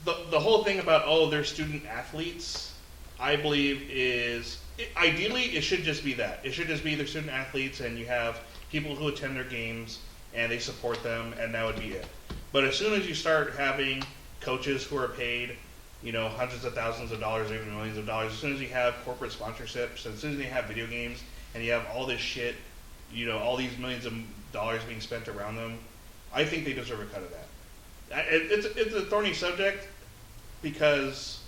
S2: the whole thing about, they're student athletes, I believe ideally it should just be that. It should just be they're student athletes and you have people who attend their games and they support them, and that would be it. But as soon as you start having coaches who are paid, hundreds of thousands of dollars, even millions of dollars, as soon as you have corporate sponsorships, as soon as you have video games, and you have all this shit, all these millions of dollars being spent around them, I think they deserve a cut of that. It's a thorny subject because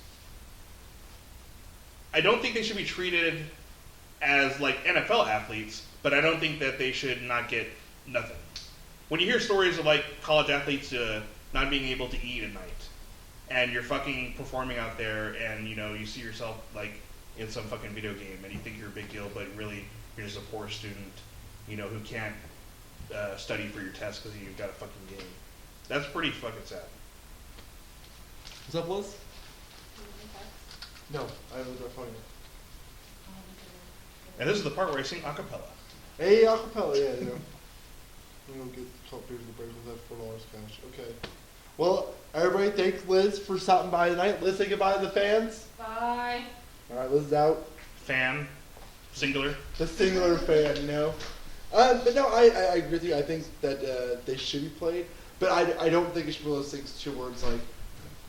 S2: I don't think they should be treated as like NFL athletes, but I don't think that they should not get nothing. When you hear stories of like college athletes not being able to eat at night, and you're fucking performing out there, and you see yourself like in some fucking video game, and you think you're a big deal, but really you're just a poor student, who can't study for your test because you've got a fucking game. That's pretty fucking sad.
S1: What's up, Liz? No, I was not phone.
S2: And this is the part where I sing a cappella.
S1: Hey, acapella, yeah, I'm gonna get top beers and break with that $4 cash. Okay. Well, everybody, thanks Liz for stopping by tonight. Liz, say goodbye to the fans.
S3: Bye.
S1: All right, Liz is out.
S2: Fan, singular.
S1: The singular fan, But no, I agree with you. I think that they should be played, but I don't think it should be one of those things too where it's like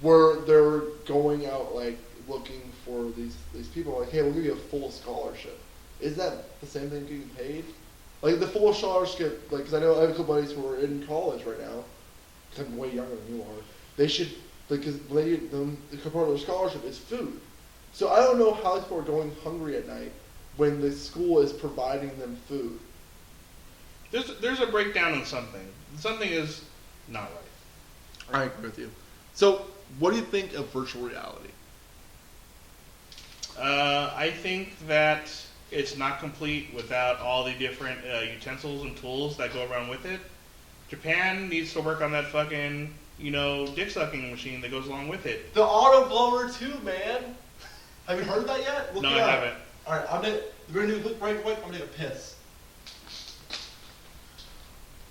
S1: where they're going out like looking for these people like, hey, we'll give you a full scholarship. Is that the same thing getting paid? Like the full scholarship, like, because I know I have a couple buddies who are in college right now, because I'm way younger than you are. They should, because when they get them, the part of their scholarship is food. So I don't know how these people are going hungry at night when the school is providing them food.
S2: There's a breakdown in something. Something is not right.
S1: I agree with you. So, what do you think of virtual reality?
S2: I think that it's not complete without all the different utensils and tools that go around with it. Japan needs to work on that fucking, dick sucking machine that goes along with it.
S1: The auto blower too, man. Have you heard that yet?
S2: No, I haven't.
S1: All right, we're gonna do a quick break. I'm gonna take a piss.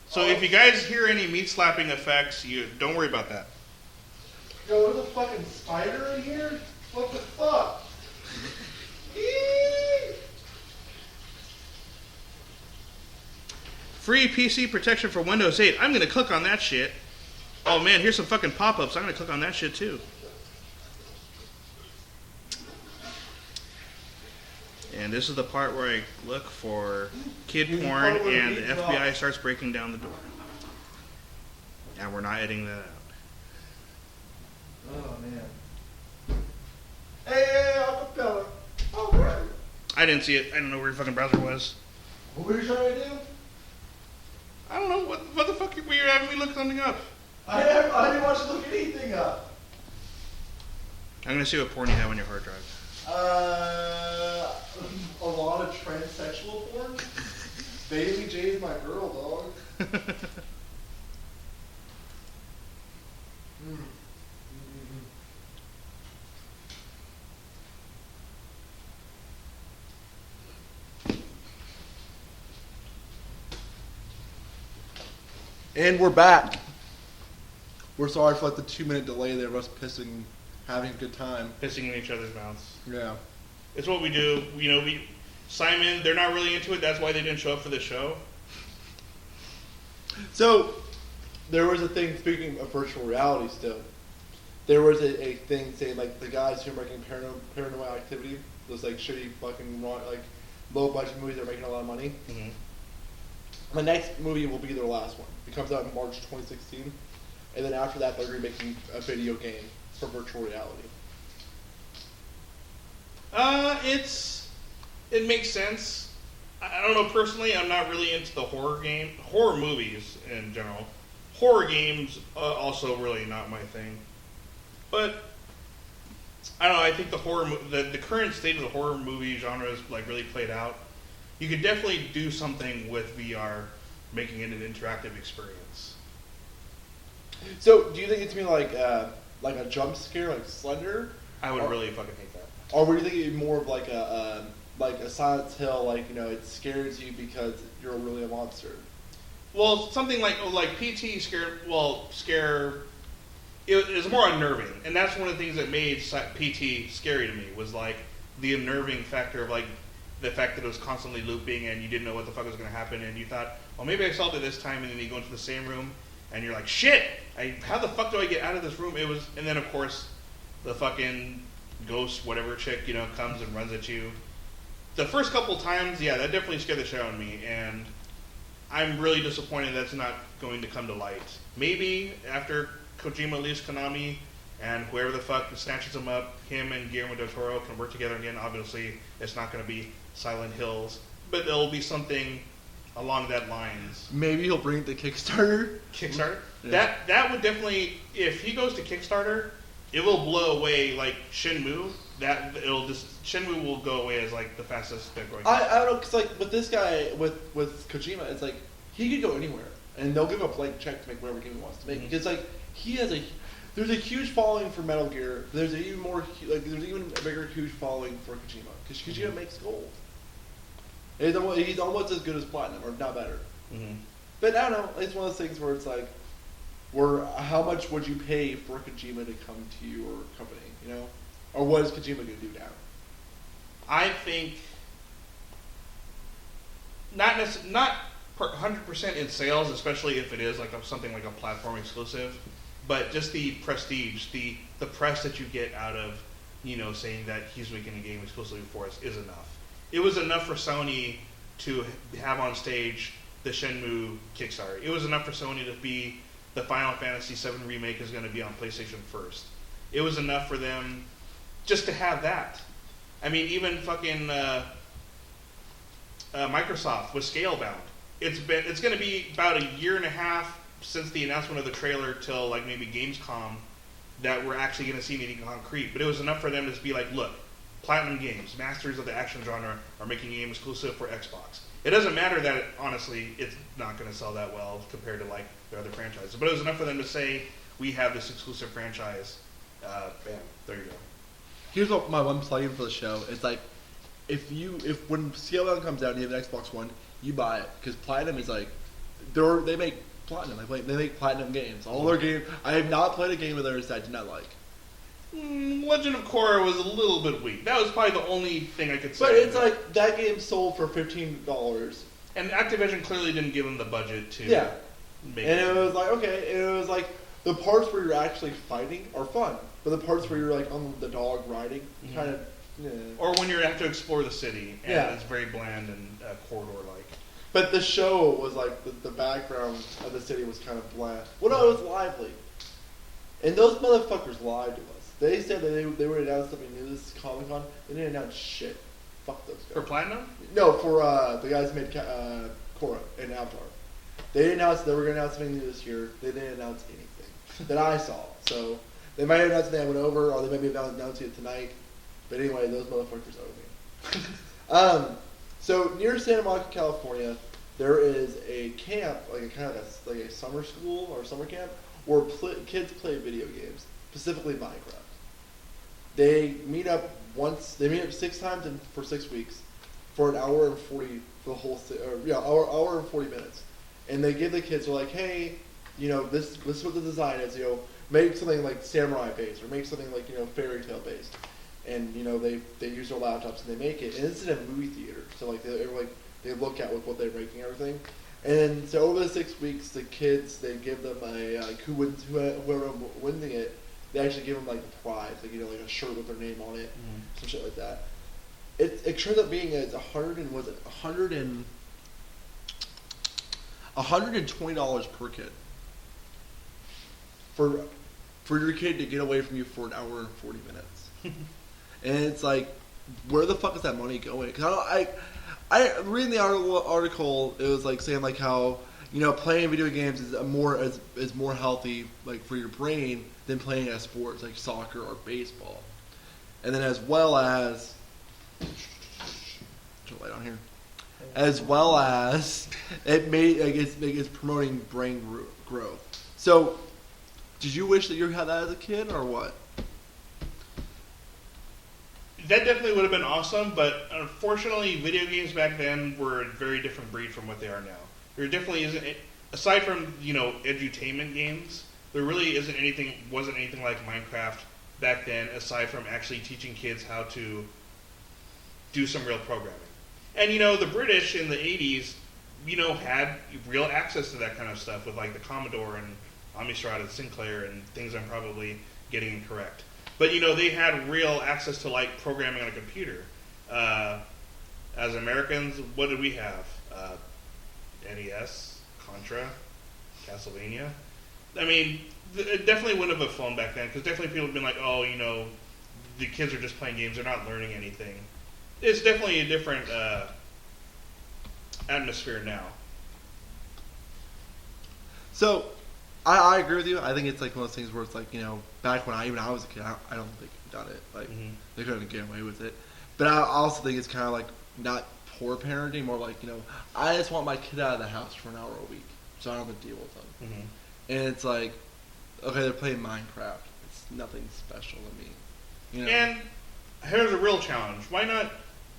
S2: So if you guys hear any meat slapping effects, you don't worry about that.
S1: Yo, there's a fucking spider in here? What the fuck?
S2: Free PC protection for Windows 8. I'm going to click on that shit. Oh man, here's some fucking pop-ups. I'm going to click on that shit too. And this is the part where I look for kid porn and the FBI starts breaking down the door. And we're not editing that out.
S1: Oh man. Hey, acapella. Oh, right.
S2: I didn't see it. I don't know where your fucking browser was.
S1: What were you trying to do?
S2: I don't know. What the fuck were you having me look something up?
S1: I didn't want you to look anything up.
S2: I'm going to see what porn you have on your hard drive.
S1: A lot of transsexual porn. Baby J's my girl, dog. And we're back. We're sorry for like the 2-minute delay there of us pissing, having a good time.
S2: Pissing in each other's mouths.
S1: Yeah.
S2: It's what we do. You know, Simon, they're not really into it. That's why they didn't show up for the show.
S1: So, there was a thing, speaking of virtual reality still, there was a thing saying like the guys who are making Paranormal Activity, those like shitty fucking like low budget movies that are making a lot of money.
S2: Mm-hmm.
S1: The next movie will be their last one. It comes out in March 2016. And then after that, they're going to be making a video game for virtual reality.
S2: It makes sense. I don't know, personally, I'm not really into the horror movies in general. Horror games, also really not my thing. But, I don't know, I think the current state of the horror movie genre is like really played out. You could definitely do something with VR, making it an interactive experience.
S1: So, do you think it's going to be like a jump scare, like Slender?
S2: I would really fucking hate that.
S1: Or would you think it'd be more of like a Silent Hill, like, you know, it scares you because you're really a monster?
S2: Well, something like PT scare. It was more unnerving, and that's one of the things that made PT scary to me, was like the unnerving factor of like the fact that it was constantly looping and you didn't know what the fuck was going to happen, and you thought, well, maybe I solved it this time, and then you go into the same room and you're like, shit, how the fuck do I get out of this room? And then of course the fucking ghost whatever chick, you know, comes and runs at you. The first couple times, yeah, that definitely scared the shit out of me, and I'm really disappointed that's not going to come to light. Maybe after Kojima leaves Konami and whoever the fuck snatches him up, him and Guillermo del Toro can work together again. Obviously, it's not going to be Silent Hills, but it'll be something along that lines.
S1: Maybe he'll bring it to Kickstarter?
S2: Kickstarter?
S1: Yeah.
S2: That would definitely, if he goes to Kickstarter, it will blow away like Shenmue. Shenmue will go away as like the fastest they're going.
S1: I don't know, because like with this guy, with Kojima, it's like he could go anywhere, and they'll give him a blank check to make whatever game he wants to make.
S2: Mm-hmm.
S1: Because like there's a huge following for Metal Gear. There's there's even a bigger huge following for Kojima, because Kojima makes gold. He's almost as good as Platinum, or not better.
S2: Mm-hmm.
S1: But I don't know. It's one of those things where it's like, how much would you pay for Kojima to come to your company? You know, or what is Kojima going to do now?
S2: I think not 100% in sales, especially if it is like something like a platform exclusive, but just the prestige, the press that you get out of, you know, saying that he's making a game exclusively for us is enough. It was enough for Sony to have on stage the Shenmue Kickstarter. It was enough for Sony to be the Final Fantasy VII Remake is going to be on PlayStation first. It was enough for them just to have that. I mean, even fucking Microsoft with Scalebound. It's going to be about a year and a half since the announcement of the trailer till like maybe Gamescom that we're actually going to see anything concrete. But it was enough for them to just be like, look, Platinum Games, masters of the action genre, are making a game exclusive for Xbox. It doesn't matter that, honestly, it's not going to sell that well compared to like their other franchises. But it was enough for them to say, we have this exclusive franchise. Bam, there you go.
S1: Here's what my one plugin for the show. It's like, if when Scalebound comes out and you have an Xbox One, you buy it, because Platinum is like, they make Platinum. They make Platinum games. All their games. I have not played a game of theirs that I did not like.
S2: Legend of Korra was a little bit weak. That was probably the only thing I could say.
S1: But it's like that game sold for $15,
S2: and Activision clearly didn't give them the budget to.
S1: Yeah.
S2: Make
S1: and
S2: it
S1: was like, okay, and it was like the parts where you're actually fighting are fun, but the parts where you're like on the dog riding, kind of. Yeah.
S2: Or when you have to explore the city, and
S1: yeah.
S2: it's very bland and corridor-like.
S1: But the show was like the background of the city was kind of bland. Well, no, it was lively. And those motherfuckers lied to us. They said that they would announce something new this Comic-Con. They didn't announce shit. Fuck those guys.
S2: For Platinum?
S1: No, for the guys who made Korra and Avatar. They didn't announce they were going to announce something new this year. They didn't announce anything that I saw. So they might have announced something that went over, or they might be announcing it tonight. But anyway, those motherfuckers owe me. So near Santa Monica, California, there is a camp, like a kind of like a summer school or summer camp, where kids play video games, specifically Minecraft. They meet up They meet up 6 times for 6 weeks, for an hour and 40 for the whole, hour and 40 minutes, and they give the kids, they're like, hey, this is what the design is, make something like samurai based, or make something like fairy tale based, and they use their laptops and they make it, and it's in a movie theater, so they look at with what they're making and everything, and so over the 6 weeks, the kids, they give them whoever wins it, they actually give them like a prize, like like a shirt with their name on it, some shit like that. It turns out being $120 per kid for your kid to get away from you for an hour and 40 minutes. And it's like, where the fuck is that money going? Cause I reading the article, it was like saying like how playing video games is more healthy like for your brain than playing a sports like soccer or baseball, and then as well as light on here, as well as it's promoting brain growth. So, did you wish that you had that as a kid or what?
S2: That definitely would have been awesome, but unfortunately, video games back then were a very different breed from what they are now. There definitely isn't, aside from edutainment games, there really wasn't anything like Minecraft back then, aside from actually teaching kids how to do some real programming. And the British in the 80s, had real access to that kind of stuff with like the Commodore and Amstrad and Sinclair and things I'm probably getting incorrect. But they had real access to like programming on a computer. As Americans, what did we have? NES, Contra, Castlevania. I mean, it definitely wouldn't have flown back then, because definitely people have been like, oh, the kids are just playing games, they're not learning anything. It's definitely a different atmosphere now.
S1: So, I agree with you. I think it's like one of those things where it's like, back when I was a kid, I don't think they done it. Like, they couldn't get away with it. But I also think it's kind of like not poor parenting, more like, I just want my kid out of the house for an hour a week, so I don't have to deal with them. Mm-hmm. And it's like, okay, they're playing Minecraft. It's nothing special to me.
S2: And here's a real challenge. Why not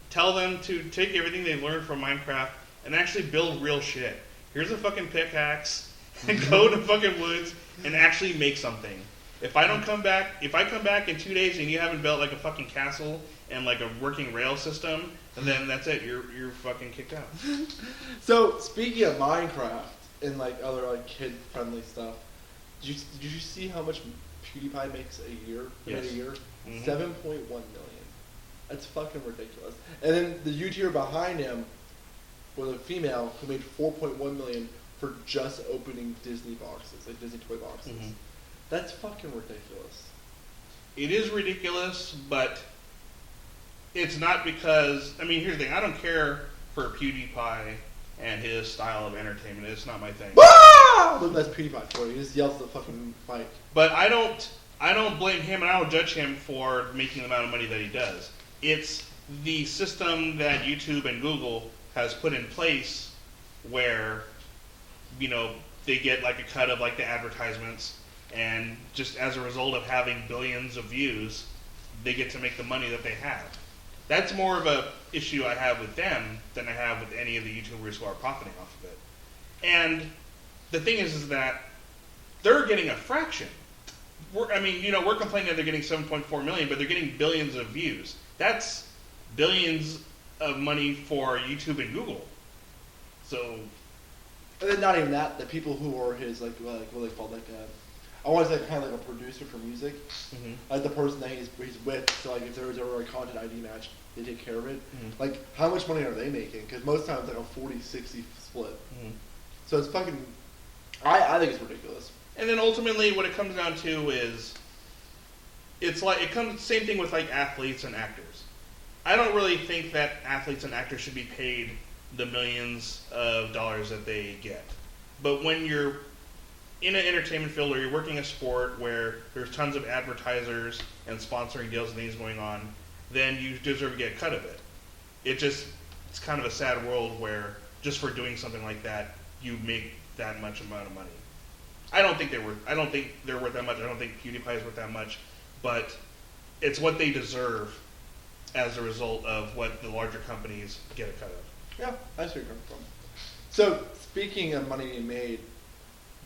S2: tell them to take everything they learned from Minecraft and actually build real shit? Here's a fucking pickaxe, and go to fucking woods and actually make something. If I come back in 2 days and you haven't built like a fucking castle and like a working rail system, and then that's it. You're fucking kicked out.
S1: So speaking of Minecraft and like other like kid friendly stuff, did you see how much PewDiePie makes a year?
S2: Yes.
S1: In a year,
S2: Mm-hmm.
S1: 7.1 million. That's fucking ridiculous. And then the YouTuber behind him was a female who made 4.1 million for just opening Disney boxes, like Disney toy boxes. Mm-hmm. That's fucking ridiculous.
S2: It is ridiculous, but it's not because... I mean, here's the thing. I don't care for PewDiePie and his style of entertainment. It's not my thing.
S1: Look, that's PewDiePie for you. He just yells at the fucking mic.
S2: But I don't blame him, and I don't judge him for making the amount of money that he does. It's the system that YouTube and Google has put in place where, they get like a cut of like the advertisements, and just as a result of having billions of views, they get to make the money that they have. That's more of a issue I have with them than I have with any of the YouTubers who are profiting off of it. And the thing is that they're getting a fraction. We're complaining that they're getting 7.4 million, but they're getting billions of views. That's billions of money for YouTube and Google. So,
S1: and then not even that. The people who are his what are they called? I want to say kind of like a producer for music, mm-hmm. Like the person that he's with. So like if there was ever a content ID match, they take care of it. Mm-hmm. Like how much money are they making? Because most times it's like a 40-60 split. Mm-hmm. So it's fucking. I think it's ridiculous.
S2: And then ultimately, what it comes down to is, same thing with like athletes and actors. I don't really think that athletes and actors should be paid the millions of dollars that they get. But when you're in an entertainment field, or you're working a sport where there's tons of advertisers and sponsoring deals and things going on, then you deserve to get a cut of it. It's kind of a sad world where just for doing something like that, you make that much amount of money. I don't think they're worth that much. I don't think PewDiePie is worth that much, but it's what they deserve as a result of what the larger companies get a cut of.
S1: Yeah, I see where you're coming from. So, speaking of money being made,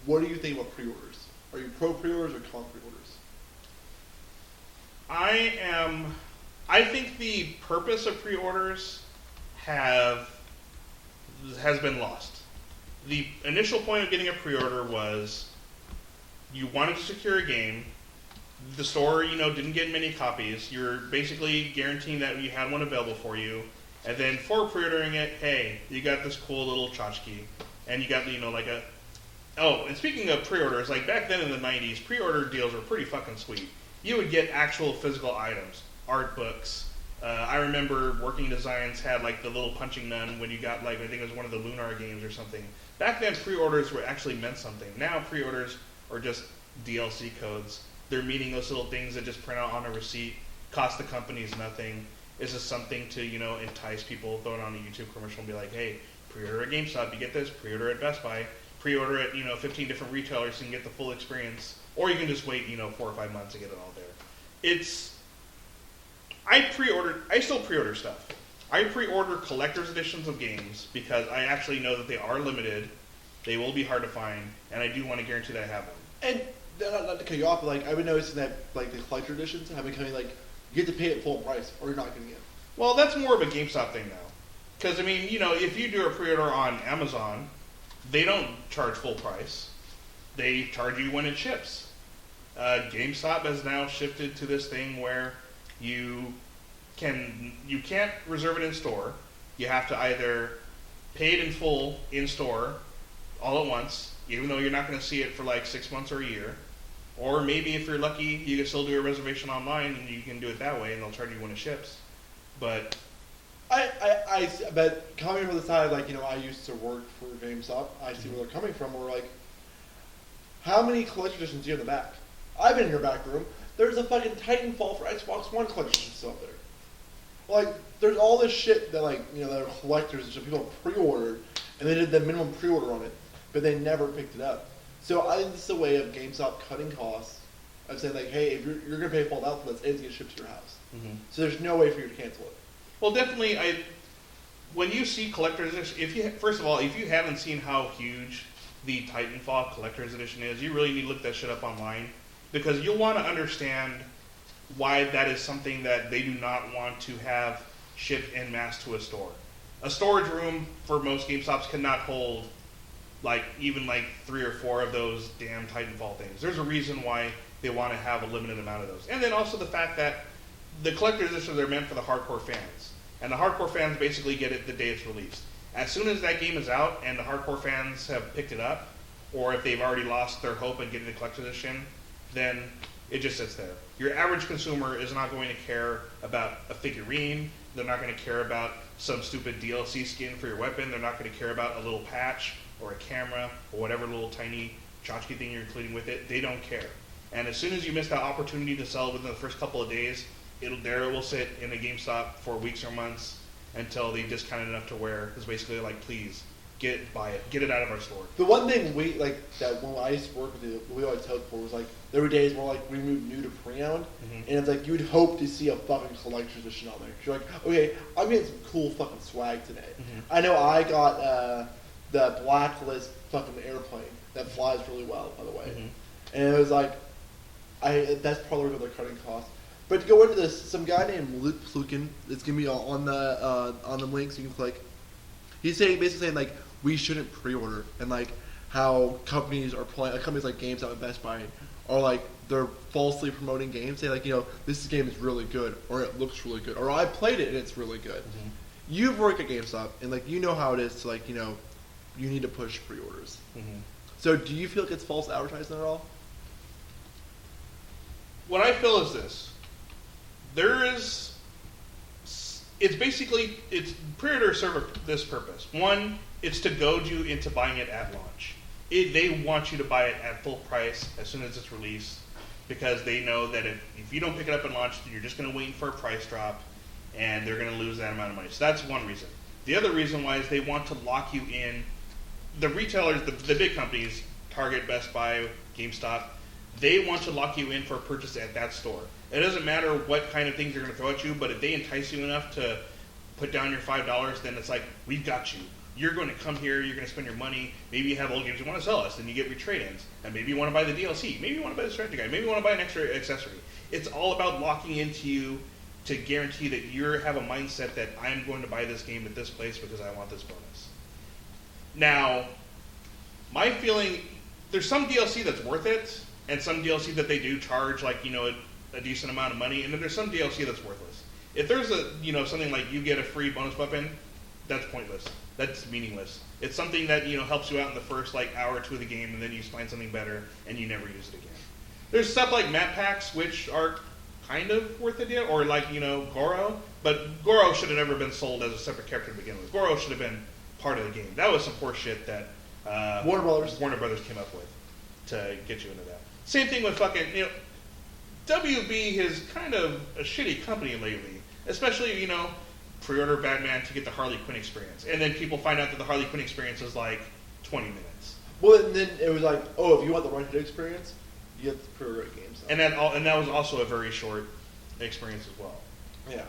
S1: what do you think about pre-orders? Are you pro pre-orders or con pre-orders?
S2: I think the purpose of pre-orders has been lost. The initial point of getting a pre-order was you wanted to secure a game. The store, didn't get many copies. You're basically guaranteeing that you had one available for you. And then for pre-ordering it, hey, you got this cool little tchotchke. And you got, Oh, and speaking of pre-orders, like back then in the 90s, pre-order deals were pretty fucking sweet. You would get actual physical items, art books. I remember Working Designs had like the little punching nun when you got like, I think it was one of the Lunar games or something. Back then, pre-orders were actually meant something. Now pre-orders are just DLC codes. They're meaningless little things that just print out on a receipt, cost the companies nothing. It's just something to, entice people, throw it on a YouTube commercial and be like, hey, pre-order at GameStop, you get this, pre-order at Best Buy, pre-order at, 15 different retailers so you can get the full experience. Or you can just wait, 4 or 5 months to get it all there. I still pre-order stuff. I pre-order collector's editions of games because I actually know that they are limited, they will be hard to find, and I do want to guarantee that I have them.
S1: And not to cut you off, but like I've been noticing that like the collector editions have been coming like you get to pay it full price or you're not getting it.
S2: Well, that's more of a GameStop thing now. Because if you do a pre-order on Amazon, they don't charge full price. They charge you when it ships. GameStop has now shifted to this thing where you can't reserve it in store. You have to either pay it in full in store all at once, even though you're not going to see it for like 6 months or a year. Or maybe if you're lucky, you can still do a reservation online and you can do it that way and they'll charge you when it ships. But
S1: but coming from the side, like, I used to work for GameStop, I see where they're coming from. We're like, how many collector editions do you have in the back? I've been in your back room. There's a fucking Titanfall for Xbox One collector edition still up there. Like, there's all this shit that, like, that are collectors that people pre-ordered, and they did the minimum pre-order on it, but they never picked it up. So I think this is a way of GameStop cutting costs. I'd say, like, hey, if you're going to pay full out for this, it's going to get shipped to your house. Mm-hmm. So there's no way for you to cancel it.
S2: Well, definitely, when you see collector's edition, first of all, if you haven't seen how huge the Titanfall collector's edition is, you really need to look that shit up online, because you'll want to understand why that is something that they do not want to have shipped en masse to a store. A storage room for most GameStops cannot hold even 3 or 4 of those damn Titanfall things. There's a reason why they want to have a limited amount of those. And then also the fact that the collector's editions are meant for the hardcore fans. And the hardcore fans basically get it the day it's released. As soon as that game is out and the hardcore fans have picked it up, or if they've already lost their hope in getting the collector's edition, then it just sits there. Your average consumer is not going to care about a figurine. They're not going to care about some stupid DLC skin for your weapon. They're not going to care about a little patch or a camera or whatever little tiny tchotchke thing you're including with it. They don't care. And as soon as you miss that opportunity to sell it within the first couple of days, it will sit in a GameStop for weeks or months until they discount it enough to where it's basically like, please, buy it, get it out of our store.
S1: The one thing that when I used to work with you, we always hoped for was there were days where we moved new to pre-owned, and it's you would hope to see a fucking collector's edition on there. You're like, okay, I'm getting some cool fucking swag today. Mm-hmm. I know I got the Blacklist fucking airplane that flies really well, by the way, and it was that's probably where they're cutting costs. But to go into this, some guy named Luke Plukin, it's gonna be on the links you can click. He's basically saying we shouldn't pre-order, and how companies are playing, companies like GameStop and Best Buy are they're falsely promoting games, saying this game is really good, or it looks really good, or I played it and it's really good. Mm-hmm. You've worked at GameStop and you know how it is to you need to push pre-orders. Mm-hmm. So do you feel like it's false advertising at all?
S2: What I feel is this: it's pre-order serve this purpose. One, it's to goad you into buying it at launch. They want you to buy it at full price as soon as it's released, because they know that if you don't pick it up at launch, you're just going to wait for a price drop, and they're going to lose that amount of money. So that's one reason. The other reason why is they want to lock you in. The retailers, the big companies, Target, Best Buy, GameStop, they want to lock you in for a purchase at that store. It doesn't matter what kind of things they're going to throw at you, but if they entice you enough to put down your $5, then it's like, we've got you. You're going to come here, you're going to spend your money, maybe you have old games you want to sell us, then you get your trade-ins, and maybe you want to buy the DLC, maybe you want to buy the strategy guide, maybe you want to buy an extra accessory. It's all about locking into you to guarantee that you have a mindset that I'm going to buy this game at this place because I want this bonus. Now, my feeling, there's some DLC that's worth it, and some DLC that they do charge like, a decent amount of money, and then there's some DLC that's worthless. If there's something like you get a free bonus weapon, that's pointless. That's meaningless. It's something that, helps you out in the first hour or two of the game, and then you find something better, and you never use it again. There's stuff like map packs, which are kind of worth the deal, or Goro, but Goro should have never been sold as a separate character to begin with. Goro should have been part of the game. That was some horse shit that Warner Brothers came up with to get you into that. Same thing with fucking, WB is kind of a shitty company lately, especially, pre-order Batman to get the Harley Quinn experience, and then people find out that the Harley Quinn experience is 20 minutes.
S1: Well, and then it was like, oh, if you want the Red Hood experience, you have to pre-order games.
S2: And that was also a very short experience as well.
S1: Yeah.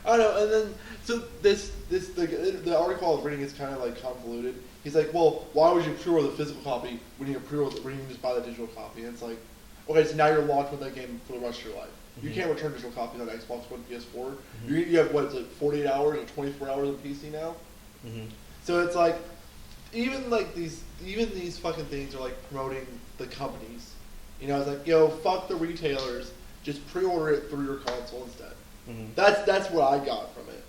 S1: I don't know, and then, so the article I was reading is kind of convoluted. He's like, well, why would you pre-order the physical copy when you can just buy the digital copy? And it's like, okay, so now you're locked with that game for the rest of your life. Mm-hmm. You can't return digital copies on Xbox One, PS4. Mm-hmm. You have, 48 hours or 24 hours on PC now? Mm-hmm. So it's like, even these fucking things are promoting the companies. It's like, fuck the retailers, just pre-order it through your console instead. Mm-hmm. That's what I got from it.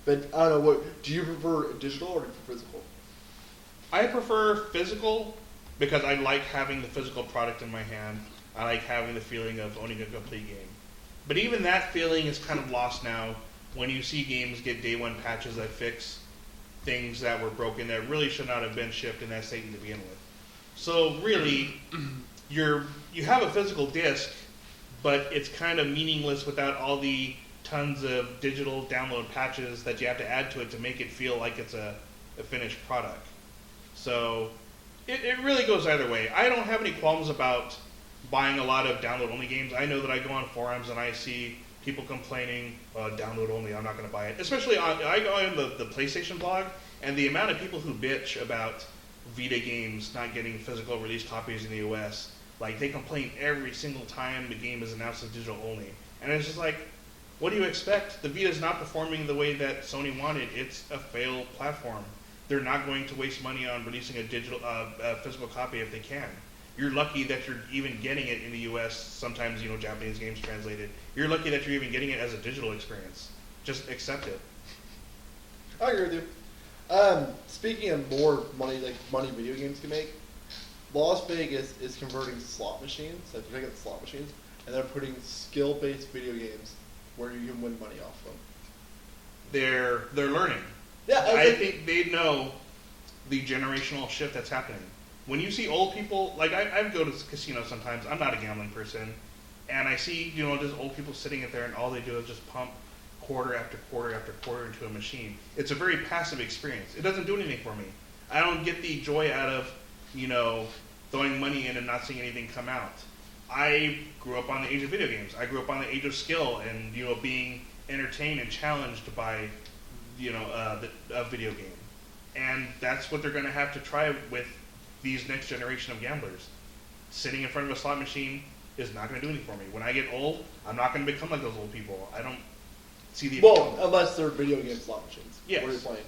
S1: But I don't know, do you prefer digital or do you prefer physical?
S2: I prefer physical because I like having the physical product in my hand. I like having the feeling of owning a complete game. But even that feeling is kind of lost now when you see games get day one patches that fix things that were broken that really should not have been shipped in that state to begin with. So really, you have a physical disc, but it's kind of meaningless without all the tons of digital download patches that you have to add to it to make it feel like it's a finished product. So it really goes either way. I don't have any qualms about buying a lot of download-only games. I know that I go on forums and I see people complaining, download-only, I'm not going to buy it. Especially, I go on the PlayStation blog, and the amount of people who bitch about Vita games not getting physical release copies in the US, they complain every single time the game is announced as digital-only. And it's just like, what do you expect? The Vita's not performing the way that Sony wanted. It's a failed platform. They're not going to waste money on releasing a physical copy if they can. You're lucky that you're even getting it in the U.S. Sometimes, Japanese games translated. You're lucky that you're even getting it as a digital experience. Just accept it.
S1: I agree with you. Speaking of more money, money video games can make, Las Vegas is converting slot machines. They're taking the slot machines, and they're putting skill-based video games where you can win money off them.
S2: They're learning.
S1: Yeah,
S2: I think they know the generational shift that's happening. When you see old people, I go to casinos sometimes. I'm not a gambling person, and I see just old people sitting there, and all they do is just pump quarter after quarter after quarter into a machine. It's a very passive experience. It doesn't do anything for me. I don't get the joy out of throwing money in and not seeing anything come out. I grew up on the age of video games. I grew up on the age of skill and being entertained and challenged by a video game, and that's what they're going to have to try with these next generation of gamblers. Sitting in front of a slot machine is not going to do anything for me. When I get old, I'm not going to become like those old people. I don't see the
S1: appeal. Well, unless they're video game slot machines.
S2: Yes.
S1: Where you're playing.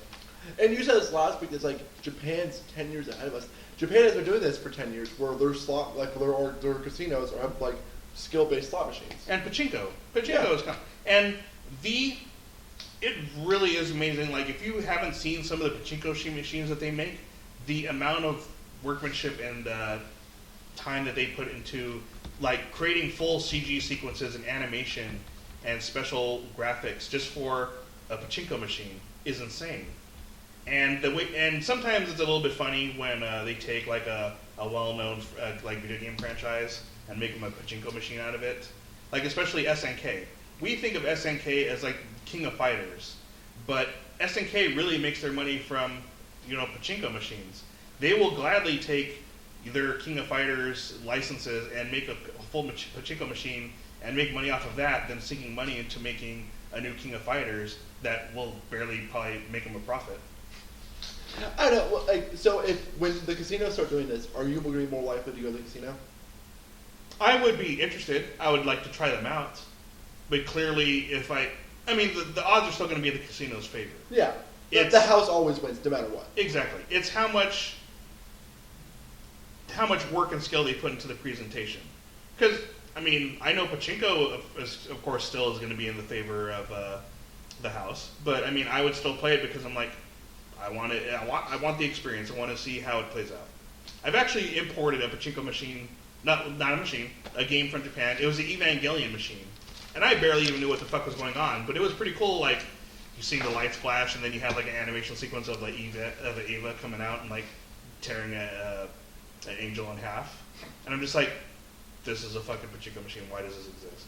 S1: And you said this last week. It's Japan's 10 years ahead of us. Japan has been doing this for 10 years, where their slot, their casinos have skill-based slot machines.
S2: And pachinko is coming. And it really is amazing. If you haven't seen some of the pachinko machines that they make, the amount of workmanship and time that they put into creating full CG sequences and animation and special graphics just for a pachinko machine is insane. And sometimes it's a little bit funny when they take a well-known video game franchise and make them a pachinko machine out of it. Especially SNK. we think of SNK as like king of fighters, but SNK really makes their money from, pachinko machines. They will gladly take their King of Fighters licenses and make a full pachinko machine and make money off of that than sinking money into making a new King of Fighters that will barely probably make them a profit.
S1: I don't know. Well, so when the casinos start doing this, are you going to be more likely to go to the casino?
S2: I would be interested. I would like to try them out. But clearly, the odds are still going to be in the casino's favor.
S1: Yeah. The house always wins, no matter what.
S2: Exactly. It's how much work and skill they put into the presentation. Because, I know pachinko, of course, still is going to be in the favor of the house. But, I would still play it because I'm like, I want the experience. I want to see how it plays out. I've actually imported a pachinko machine, not a machine, a game from Japan. It was the Evangelion machine. And I barely even knew what the fuck was going on. But it was pretty cool, like, you see the lights flash, and then you have like an animation sequence of Eva coming out and like tearing an angel in half, and I'm just like, this is a fucking pachinko machine. Why does this exist?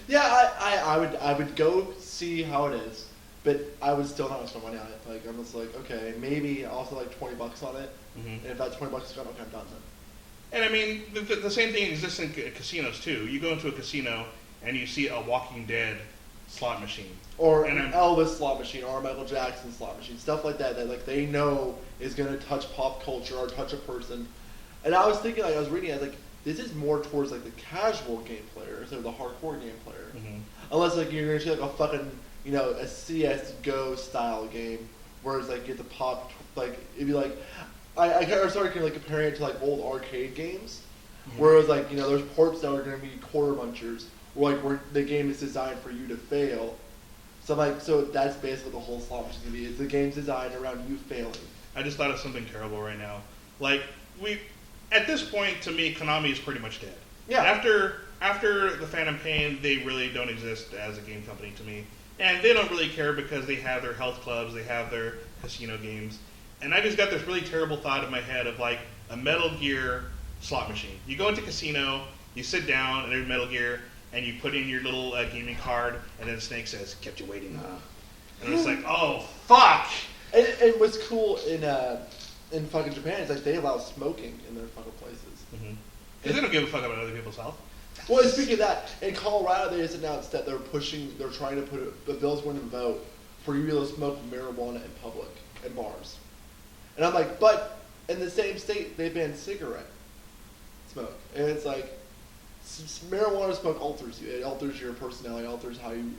S1: Yeah, I would go see how it is, but I would still not spend money on it. Like I'm just like, okay, maybe I'll spend like $20 on it, and if that $20 is gone, okay, I'm done then.
S2: And the same thing exists in casinos too. You go into a casino and you see a Walking Dead slot machine,
S1: or an Elvis slot machine, or a Michael Jackson slot machine, stuff like that like they know is going to touch pop culture or touch a person. And I was thinking, like I was reading, I was like, this is more towards like the casual game player instead of the hardcore game player. Unless like you're going to see like a fucking a CS:GO style game, where it's like you get the pop, like it'd be like I started like comparing it to like old arcade games, where it was like there's ports that are going to be quarter munchers. Where the game is designed for you to fail. So that's basically the whole slot machine's gonna be. Is the game's designed around you failing.
S2: I just thought of something terrible right now. Like at this point, to me, Konami is pretty much dead.
S1: Yeah.
S2: After the Phantom Pain, they really don't exist as a game company to me, and they don't really care because they have their health clubs, they have their casino games, and I just got this really terrible thought in my head of like a Metal Gear slot machine. You go into casino, you sit down, and there's Metal Gear. And you put in your little gaming card, and then Snake says, "Kept you waiting, huh?" And it's like, oh fuck!
S1: And what's cool in fucking Japan is like they allow smoking in their fucking places.
S2: Because they don't give a fuck about other people's health.
S1: Well, speaking of that, in Colorado they just announced that they're trying to put the bill's going to vote for you to be able to smoke marijuana in public in bars. And I'm like, but in the same state they banned cigarette smoke, and it's like. Marijuana smoke alters you. It alters your personality. It alters how you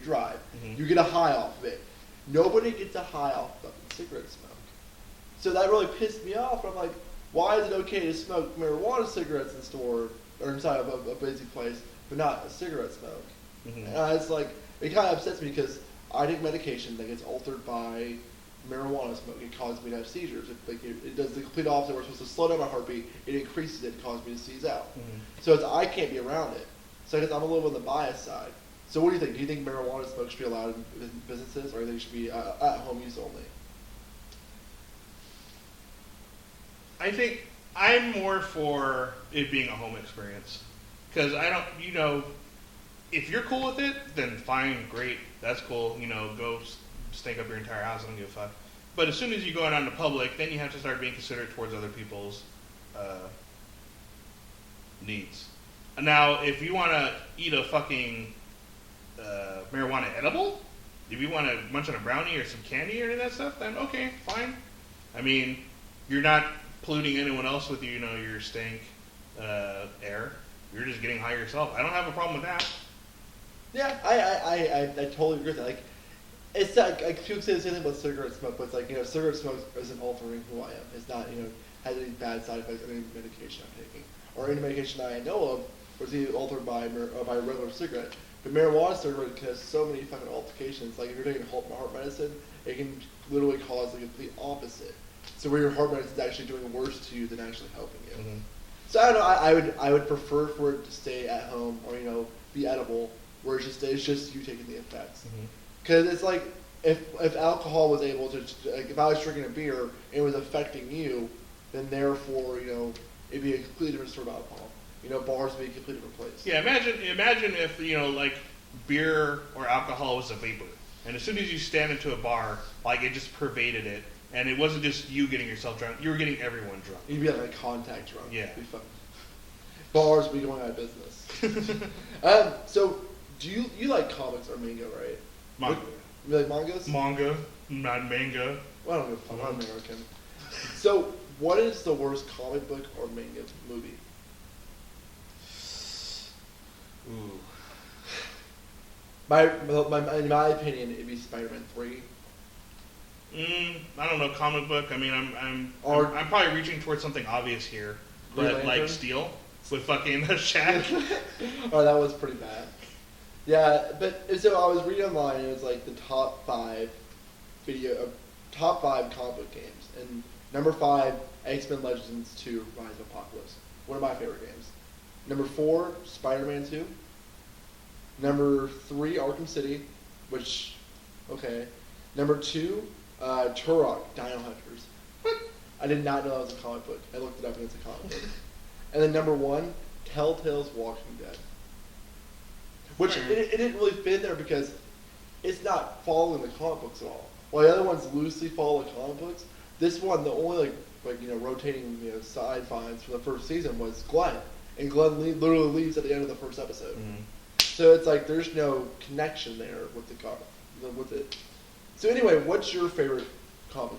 S1: drive. You get a high off of it. Nobody gets a high off of cigarette smoke. So that really pissed me off. I'm like, why is it okay to smoke marijuana cigarettes in the store or inside of a busy place, but not a cigarette smoke? And it's like, it kind of upsets me because I take medication that gets altered by marijuana smoke. It causes me to have seizures. It does the complete opposite. We're supposed to slow down my heartbeat. It increases it. It causes me to seize out. So I can't be around it. So I guess I'm a little on the biased side. So what do you think? Do you think marijuana smoke should be allowed in businesses, or do you think it should be at home use only?
S2: I think I'm more for it being a home experience. Because I don't, if you're cool with it, then fine, great, that's cool. Go stink up your entire house. I don't give a fuck. But as soon as you go out into public, then you have to start being considerate towards other people's needs. Now, if you want to eat a fucking marijuana edible, if you want to munch on a brownie or some candy or any of that stuff, then okay, fine. You're not polluting anyone else with your stank air. You're just getting high yourself. I don't have a problem with that.
S1: Yeah, I totally agree with that. Like, it's like people say the same thing about cigarette smoke, but it's like cigarette smoke isn't altering who I am. It's not has any bad side effects of any medication I'm taking or any medication I know of was either altered by a regular cigarette. But marijuana cigarette has so many fucking altercations. Like if you're taking heart medicine, it can literally cause the complete opposite. So where your heart medicine is actually doing worse to you than actually helping you. So I don't know. I would prefer for it to stay at home or be edible, where it's just you taking the effects. Because it's like if alcohol was able to, like if I was drinking a beer and it was affecting you, then therefore it'd be a completely different sort of alcohol. Bars would be a completely different place.
S2: Yeah, imagine if like beer or alcohol was a vapor. And as soon as you stand into a bar, like it just pervaded it. And it wasn't just you getting yourself drunk, you were getting everyone drunk.
S1: You'd be like contact drunk.
S2: Yeah.
S1: It'd be fun. Bars would be going out of business. So, do you like comics or manga, right?
S2: Manga.
S1: You like mangas?
S2: Manga, not manga.
S1: Well, I don't give a fuck. I'm American. So, what is the worst comic book or manga movie?
S2: Ooh.
S1: In my opinion, it'd be Spider-Man 3.
S2: I don't know, comic book. I mean, I'm probably reaching towards something obvious here, but like Steel with fucking Shaq.
S1: Oh, that was pretty bad. Yeah, but so I was reading online, and it was like the top 5 comic book games, and number 5, X-Men Legends 2: Rise of Apocalypse, one of my favorite games. Number 4, Spider-Man 2. Number 3, Arkham City, which, okay. Number 2, Turok: Dino Hunters. What? I did not know that was a comic book. I looked it up and it's a comic book. And then number 1, Telltale's Walking Dead. Which it didn't really fit in there because it's not following the comic books at all. While the other ones loosely follow the comic books, this one, the only rotating side finds from the first season was Glenn, and Glenn literally leaves at the end of the first episode. Mm-hmm. So it's like there's no connection there with with it. So anyway, what's your favorite comic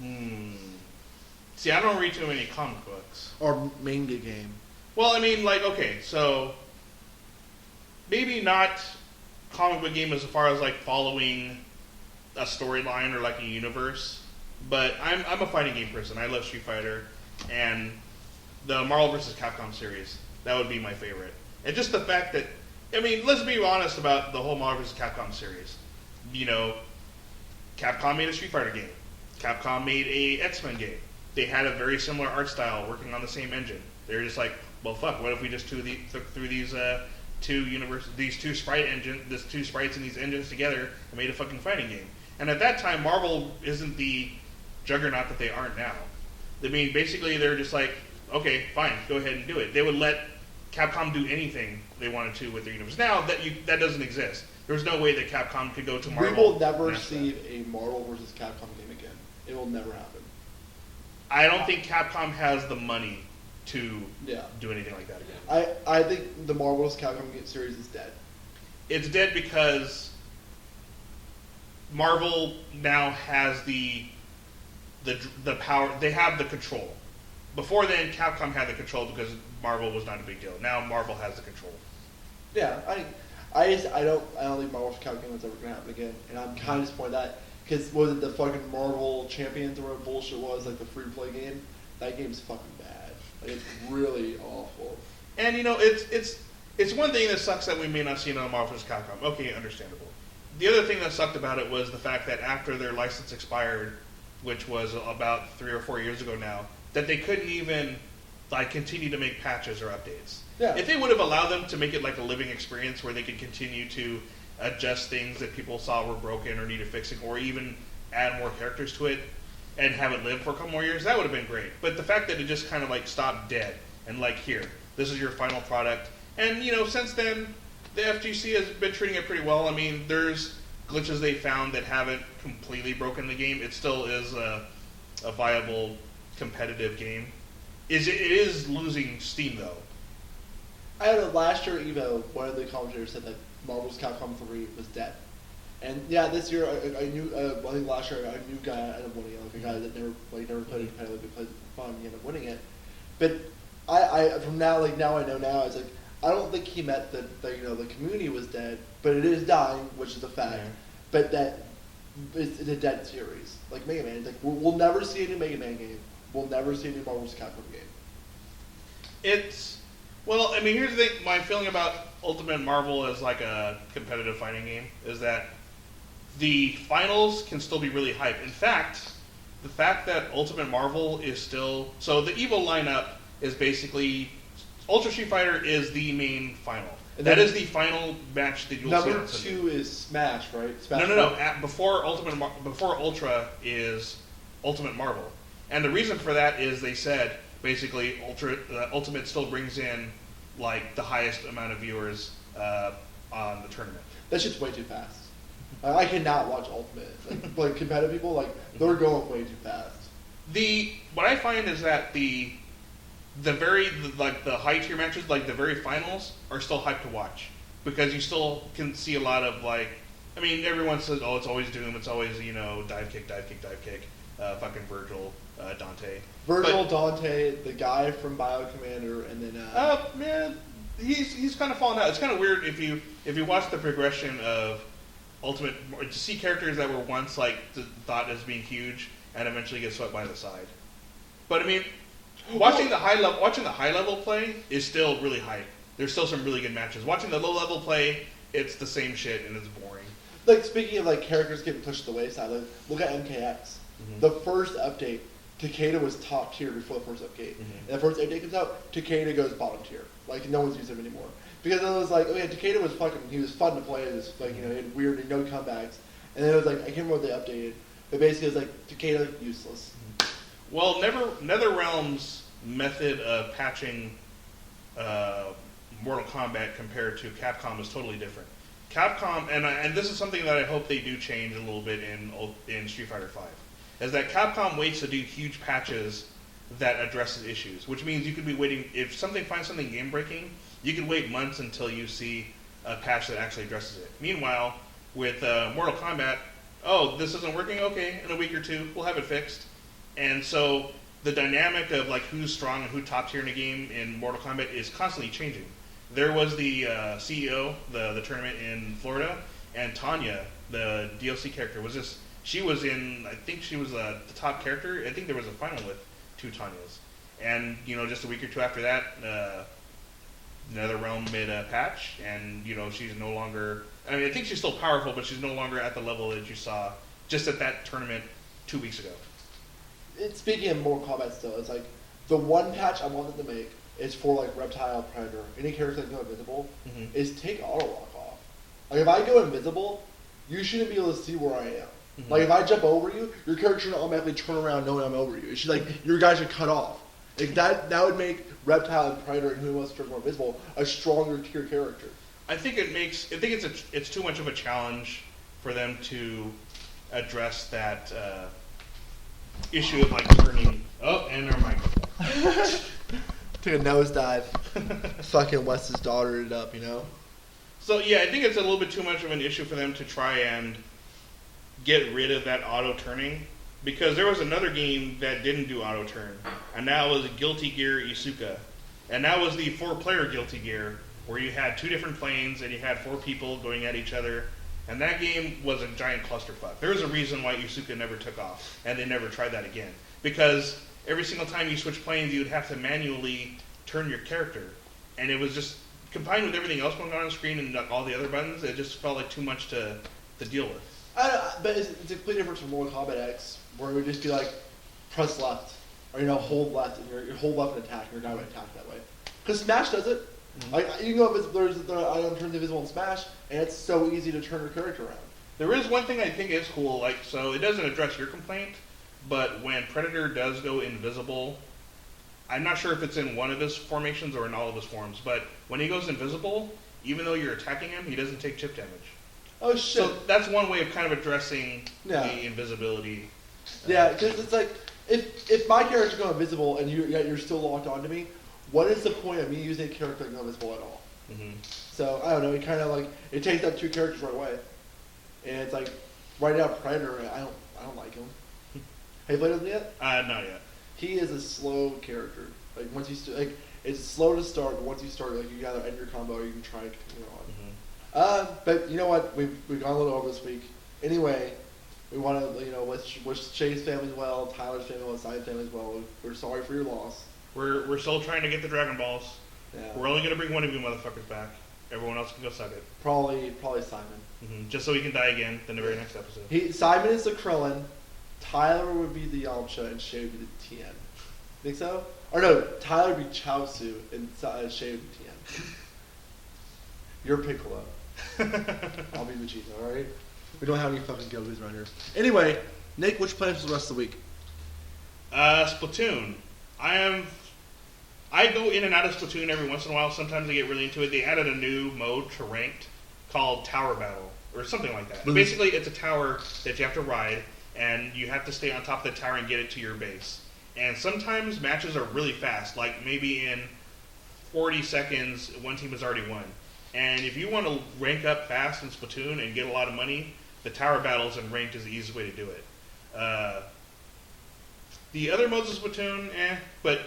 S1: game?
S2: See, I don't read too many comic books.
S1: Or manga game.
S2: Well, I mean, like, okay, so maybe not comic book game as far as like following a storyline or like a universe, but I'm a fighting game person. I love Street Fighter, and the Marvel vs. Capcom series, that would be my favorite. And just the fact that, I mean, let's be honest about the whole Marvel vs. Capcom series. You know, Capcom made a Street Fighter game. Capcom made a X-Men game. They had a very similar art style, working on the same engine. They were just like, well, fuck, what if we just took through these two sprites and these engines together and made a fucking fighting game? And at that time, Marvel isn't the juggernaut that they are now. I mean, basically, they're just like, okay, fine, go ahead and do it. They would let Capcom do anything they wanted to with their universe. Now that doesn't exist. There's no way that Capcom could go to Marvel.
S1: We will never see a Marvel vs. Capcom game again. It will never happen.
S2: I don't think Capcom has the money to do anything like that again.
S1: I think the Marvel vs. Capcom series is dead.
S2: It's dead because Marvel now has the power. They have the control. Before then, Capcom had the control because Marvel was not a big deal. Now Marvel has the control.
S1: Yeah, I don't think Marvel vs. Capcom is ever gonna happen again, and I'm kind of disappointed that because was it the fucking Marvel Champions or whatever bullshit was, like the free play game? That game's fucking bad. Like it's really awful.
S2: And it's one thing that sucks that we may not see it on Marvel vs. Capcom. Okay, understandable. The other thing that sucked about it was the fact that after their license expired, which was about 3 or 4 years ago now, that they couldn't even continue to make patches or updates.
S1: Yeah.
S2: If they would have allowed them to make it like a living experience where they could continue to adjust things that people saw were broken or needed fixing, or even add more characters to it and have it live for a couple more years, that would have been great. But the fact that it just kind of stopped dead and here, this is your final product. And since then, the FGC has been treating it pretty well. I mean, there's glitches they found that haven't completely broken the game. It still is a viable competitive game. It is losing steam though.
S1: I don't know, last year at EVO, one of the commentators said that Marvel's Capcom 3 was dead. And yeah, this year I knew, I think last year a new guy ended up winning it, like a guy that never played it competitively, but played it for fun, he ended up winning it. But I from now, now I know now, it's I don't think he meant that the community was dead, but it is dying, which is a fact. Yeah. But that it's a dead series. Like Mega Man, it's we'll never see a new Mega Man game. We'll never see a new Marvel's Capcom game.
S2: Well, I mean, here's the thing. My feeling about Ultimate Marvel as a competitive fighting game is that the finals can still be really hype. In fact, the fact that Ultimate Marvel is still... So the EVO lineup is basically... Ultra Street Fighter is the main final. That is the final match that you'll see.
S1: Number 2 is Smash, right? Smash
S2: no. Before Ultra is Ultimate Marvel. And the reason for that is they said... Basically, Ultimate still brings in the highest amount of viewers on the tournament.
S1: That shit's way too fast. I cannot watch Ultimate. Like competitive people, like they're going way too fast.
S2: What I find is that the high tier matches, like the very finals, are still hyped to watch because you still can see a lot of like. I mean, everyone says, "Oh, it's always Doom. It's always dive kick, fucking Virgil, Dante."
S1: Dante, the guy from Biocommander, and then.
S2: Man, he's kind of fallen out. It's kind of weird if you watch the progression of Ultimate to see characters that were once like thought as being huge and eventually get swept by the side. But I mean, watching the high level play is still really hype. There's still some really good matches. Watching the low level play, it's the same shit and it's boring.
S1: Like speaking of like characters getting pushed to the wayside, like look at MKX. Mm-hmm. The first update, Takeda was top tier before the first update. Mm-hmm. And the first update comes out, Takeda goes bottom tier. Like no one's using him anymore. Because it was like, oh yeah, Takeda was he was fun to play. It was like, he had weird, no comebacks. And then it was like, I can't remember what they updated. But basically it was like, Takeda, useless.
S2: Well, NetherRealm's method of patching Mortal Kombat compared to Capcom is totally different. Capcom, and this is something that I hope they do change a little bit in Street Fighter V, is that Capcom waits to do huge patches that addresses issues, which means you could be waiting, if something finds something game-breaking, you can wait months until you see a patch that actually addresses it. Meanwhile, with Mortal Kombat, oh, this isn't working? Okay, in a week or two, we'll have it fixed. And so the dynamic of like who's strong and who top tier in a game in Mortal Kombat is constantly changing. There was the CEO, the tournament in Florida, and Tanya, the DLC character, she was in, I think she was the top character. I think there was a final with 2 Tanyas. And, just a week or two after that, NetherRealm made a patch, and, she's no longer, I mean, I think she's still powerful, but she's no longer at the level that you saw just at that tournament 2 weeks ago.
S1: Speaking of Mortal Kombat still, it's like, the one patch I wanted to make is for like Reptile, Predator, any character that go invisible, is take auto lock off. Like if I go invisible, you shouldn't be able to see where I am. Mm-hmm. Like if I jump over you, your character should automatically turn around knowing I'm over you. It should your guys should cut off. Like that would make Reptile and Predator and who wants to turn more invisible a stronger tier character.
S2: I think it's too much of a challenge for them to address that issue of like turning. Oh, and our microphone.
S1: Took a nosedive. Fucking Wes's daughter it up,
S2: So yeah, I think it's a little bit too much of an issue for them to try and get rid of that auto turning, because there was another game that didn't do auto turn, and that was Guilty Gear Isuka, and that was the 4-player Guilty Gear where you had 2 different planes and you had 4 people going at each other, and that game was a giant clusterfuck. There was a reason why Isuka never took off, and they never tried that again, because every single time you switch planes, you'd have to manually turn your character. And it was just, combined with everything else going on the screen and all the other buttons, it just felt like too much to deal with.
S1: But it's a complete difference from Mortal Kombat X, where it would just be like, press left, or hold left, and you hold left and attack, and your guy would attack that way. Because Smash does it. Mm-hmm. Like, you know, there's the item turns invisible in Smash, and it's so easy to turn your character around.
S2: There is one thing I think is cool, like, so it doesn't address your complaint, but when Predator does go invisible, I'm not sure if it's in one of his formations or in all of his forms, but when he goes invisible, even though you're attacking him, he doesn't take chip damage.
S1: Oh shit!
S2: So that's one way of kind of addressing the invisibility.
S1: Yeah, because it's like, if my character goes invisible and you're still locked onto me, what is the point of me using a character that goes invisible at all? Mm-hmm. So I don't know. It kind of like it takes out 2 characters right away, and it's like right now Predator. I don't like him. Have you played with him yet?
S2: Not yet.
S1: He is a slow character. Like once you it's slow to start, but once you start, like you gotta end your combo, or you can try to continue on. Mm-hmm. But you know what? We've gone a little over this week. Anyway, we want to wish Shay's family well, Tyler's family well, Simon's family well. We're sorry for your loss.
S2: We're still trying to get the Dragon Balls.
S1: Yeah.
S2: We're only gonna bring one of you motherfuckers back. Everyone else can go suck it.
S1: Probably Simon.
S2: Mm-hmm. Just so he can die again in the very next episode.
S1: Simon is the Krillin. Tyler would be the Yamcha and Shay would be the Tien. Think so? Or no, Tyler would be Chaozu and Shay would be Tien. You're Piccolo. I'll be Vegeta, alright? We don't have any fucking Gokus around here. Anyway, Nick, which plans for the rest of the week?
S2: Splatoon. I am I go in and out of Splatoon every once in a while. Sometimes I get really into it. They added a new mode to Ranked called Tower Battle, or something like that. Basically, it's a tower that you have to ride, and you have to stay on top of the tower and get it to your base. And sometimes matches are really fast, like maybe in 40 seconds, one team has already won. And if you want to rank up fast in Splatoon and get a lot of money, the tower battles and Ranked is the easiest way to do it. The other modes of Splatoon, but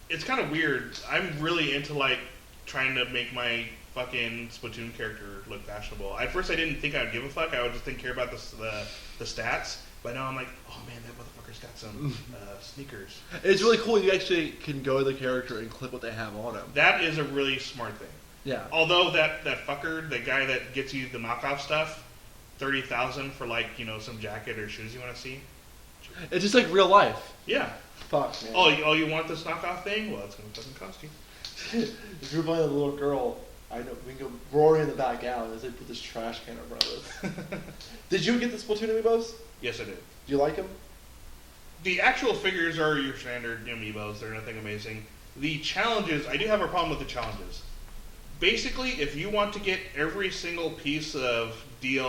S2: it's kind of weird. I'm really into, like, trying to make my fucking Splatoon character look fashionable. At first I didn't think I would give a fuck. I would just care about the stats. But now I'm like, oh man, that motherfucker's got some sneakers.
S1: It's really cool. You actually can go to the character and clip what they have on him.
S2: That is a really smart thing.
S1: Yeah.
S2: Although that fucker, the guy that gets you the knockoff stuff, 30,000 for, like, you know, some jacket or shoes you want to see.
S1: It's just like real life.
S2: Yeah.
S1: Fuck, man.
S2: Oh, you want this knockoff thing? Well, it's going to fucking cost you.
S1: If you're playing a little girl, I know we can go roaring in the back alley as they put this trash can in front of us. Did you get the Splatoon amiibos?
S2: Yes, I did.
S1: Do you like them?
S2: The actual figures are your standard amiibos. They're nothing amazing. The challenges, I do have a problem with the challenges. Basically, if you want to get every single piece of the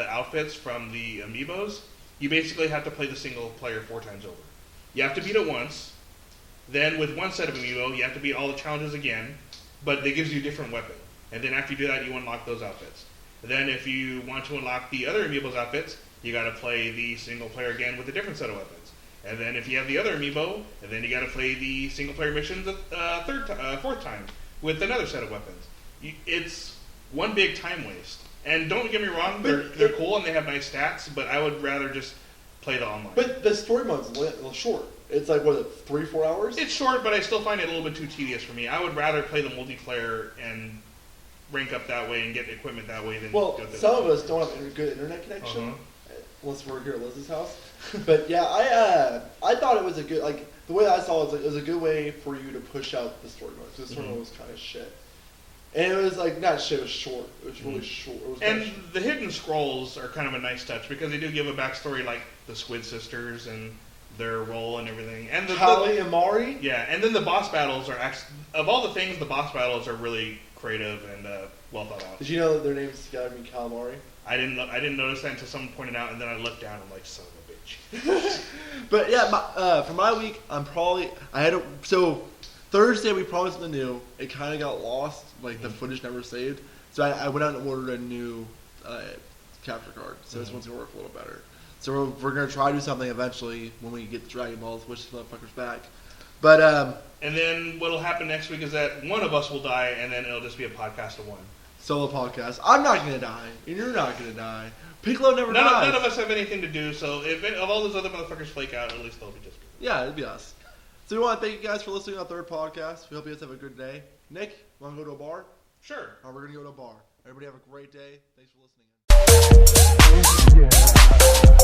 S2: outfits from the amiibos, you basically have to play the single player 4 times over. You have to beat it once. Then with one set of amiibo, you have to beat all the challenges again, but it gives you a different weapon. And then after you do that, you unlock those outfits. And then if you want to unlock the other amiibo's outfits, you got to play the single player again with a different set of weapons. And then if you have the other amiibo, and then you got to play the single player missions a fourth time with another set of weapons. It's one big time waste. And don't get me wrong, they're cool and they have nice stats, but I would rather just play the online.
S1: But the story mode's a little short. It's like, what is it, 3-4 hours?
S2: It's short, but I still find it a little bit too tedious for me. I would rather play the multiplayer and rank up that way and get equipment that way than
S1: well,
S2: go through
S1: some of us don't have good internet connection, unless we're here at Liz's house. But yeah, I thought it was a good, like, the way I saw it was, like, it was a good way for you to push out the story mode, because the story mode was kind of shit. And it was like, not shit, it was short. It was really short. It was
S2: and the hidden scrolls are kind of a nice touch, because they do give a backstory, like the Squid Sisters and their role and everything. And
S1: Callie and Mari?
S2: Yeah, and then the boss battles are actually, of all the things, the boss battles are really creative and well thought out.
S1: Did you know that their names together mean calamari?
S2: I didn't notice that until someone pointed out, and then I looked down and I'm like, son of a bitch.
S1: But yeah, for my week, so Thursday we promised something new. It kind of got lost, like the footage never saved. So I went out and ordered a new capture card. So this one's gonna work a little better. So we're gonna try to do something eventually when we get the Dragon Balls, which the motherfuckers back. But
S2: and then what'll happen next week is that one of us will die, and then it'll just be a podcast of one.
S1: Solo podcast. I'm not gonna die, and you're not gonna die. Piccolo never dies.
S2: None of us have anything to do. So if all those other motherfuckers flake out, at least they'll be just.
S1: Yeah, it'll be us. So we want to thank you guys for listening to our third podcast. We hope you guys have a good day. Nick, want to go to a bar?
S2: Sure.
S1: We're going to go to a bar. Everybody have a great day. Thanks for listening.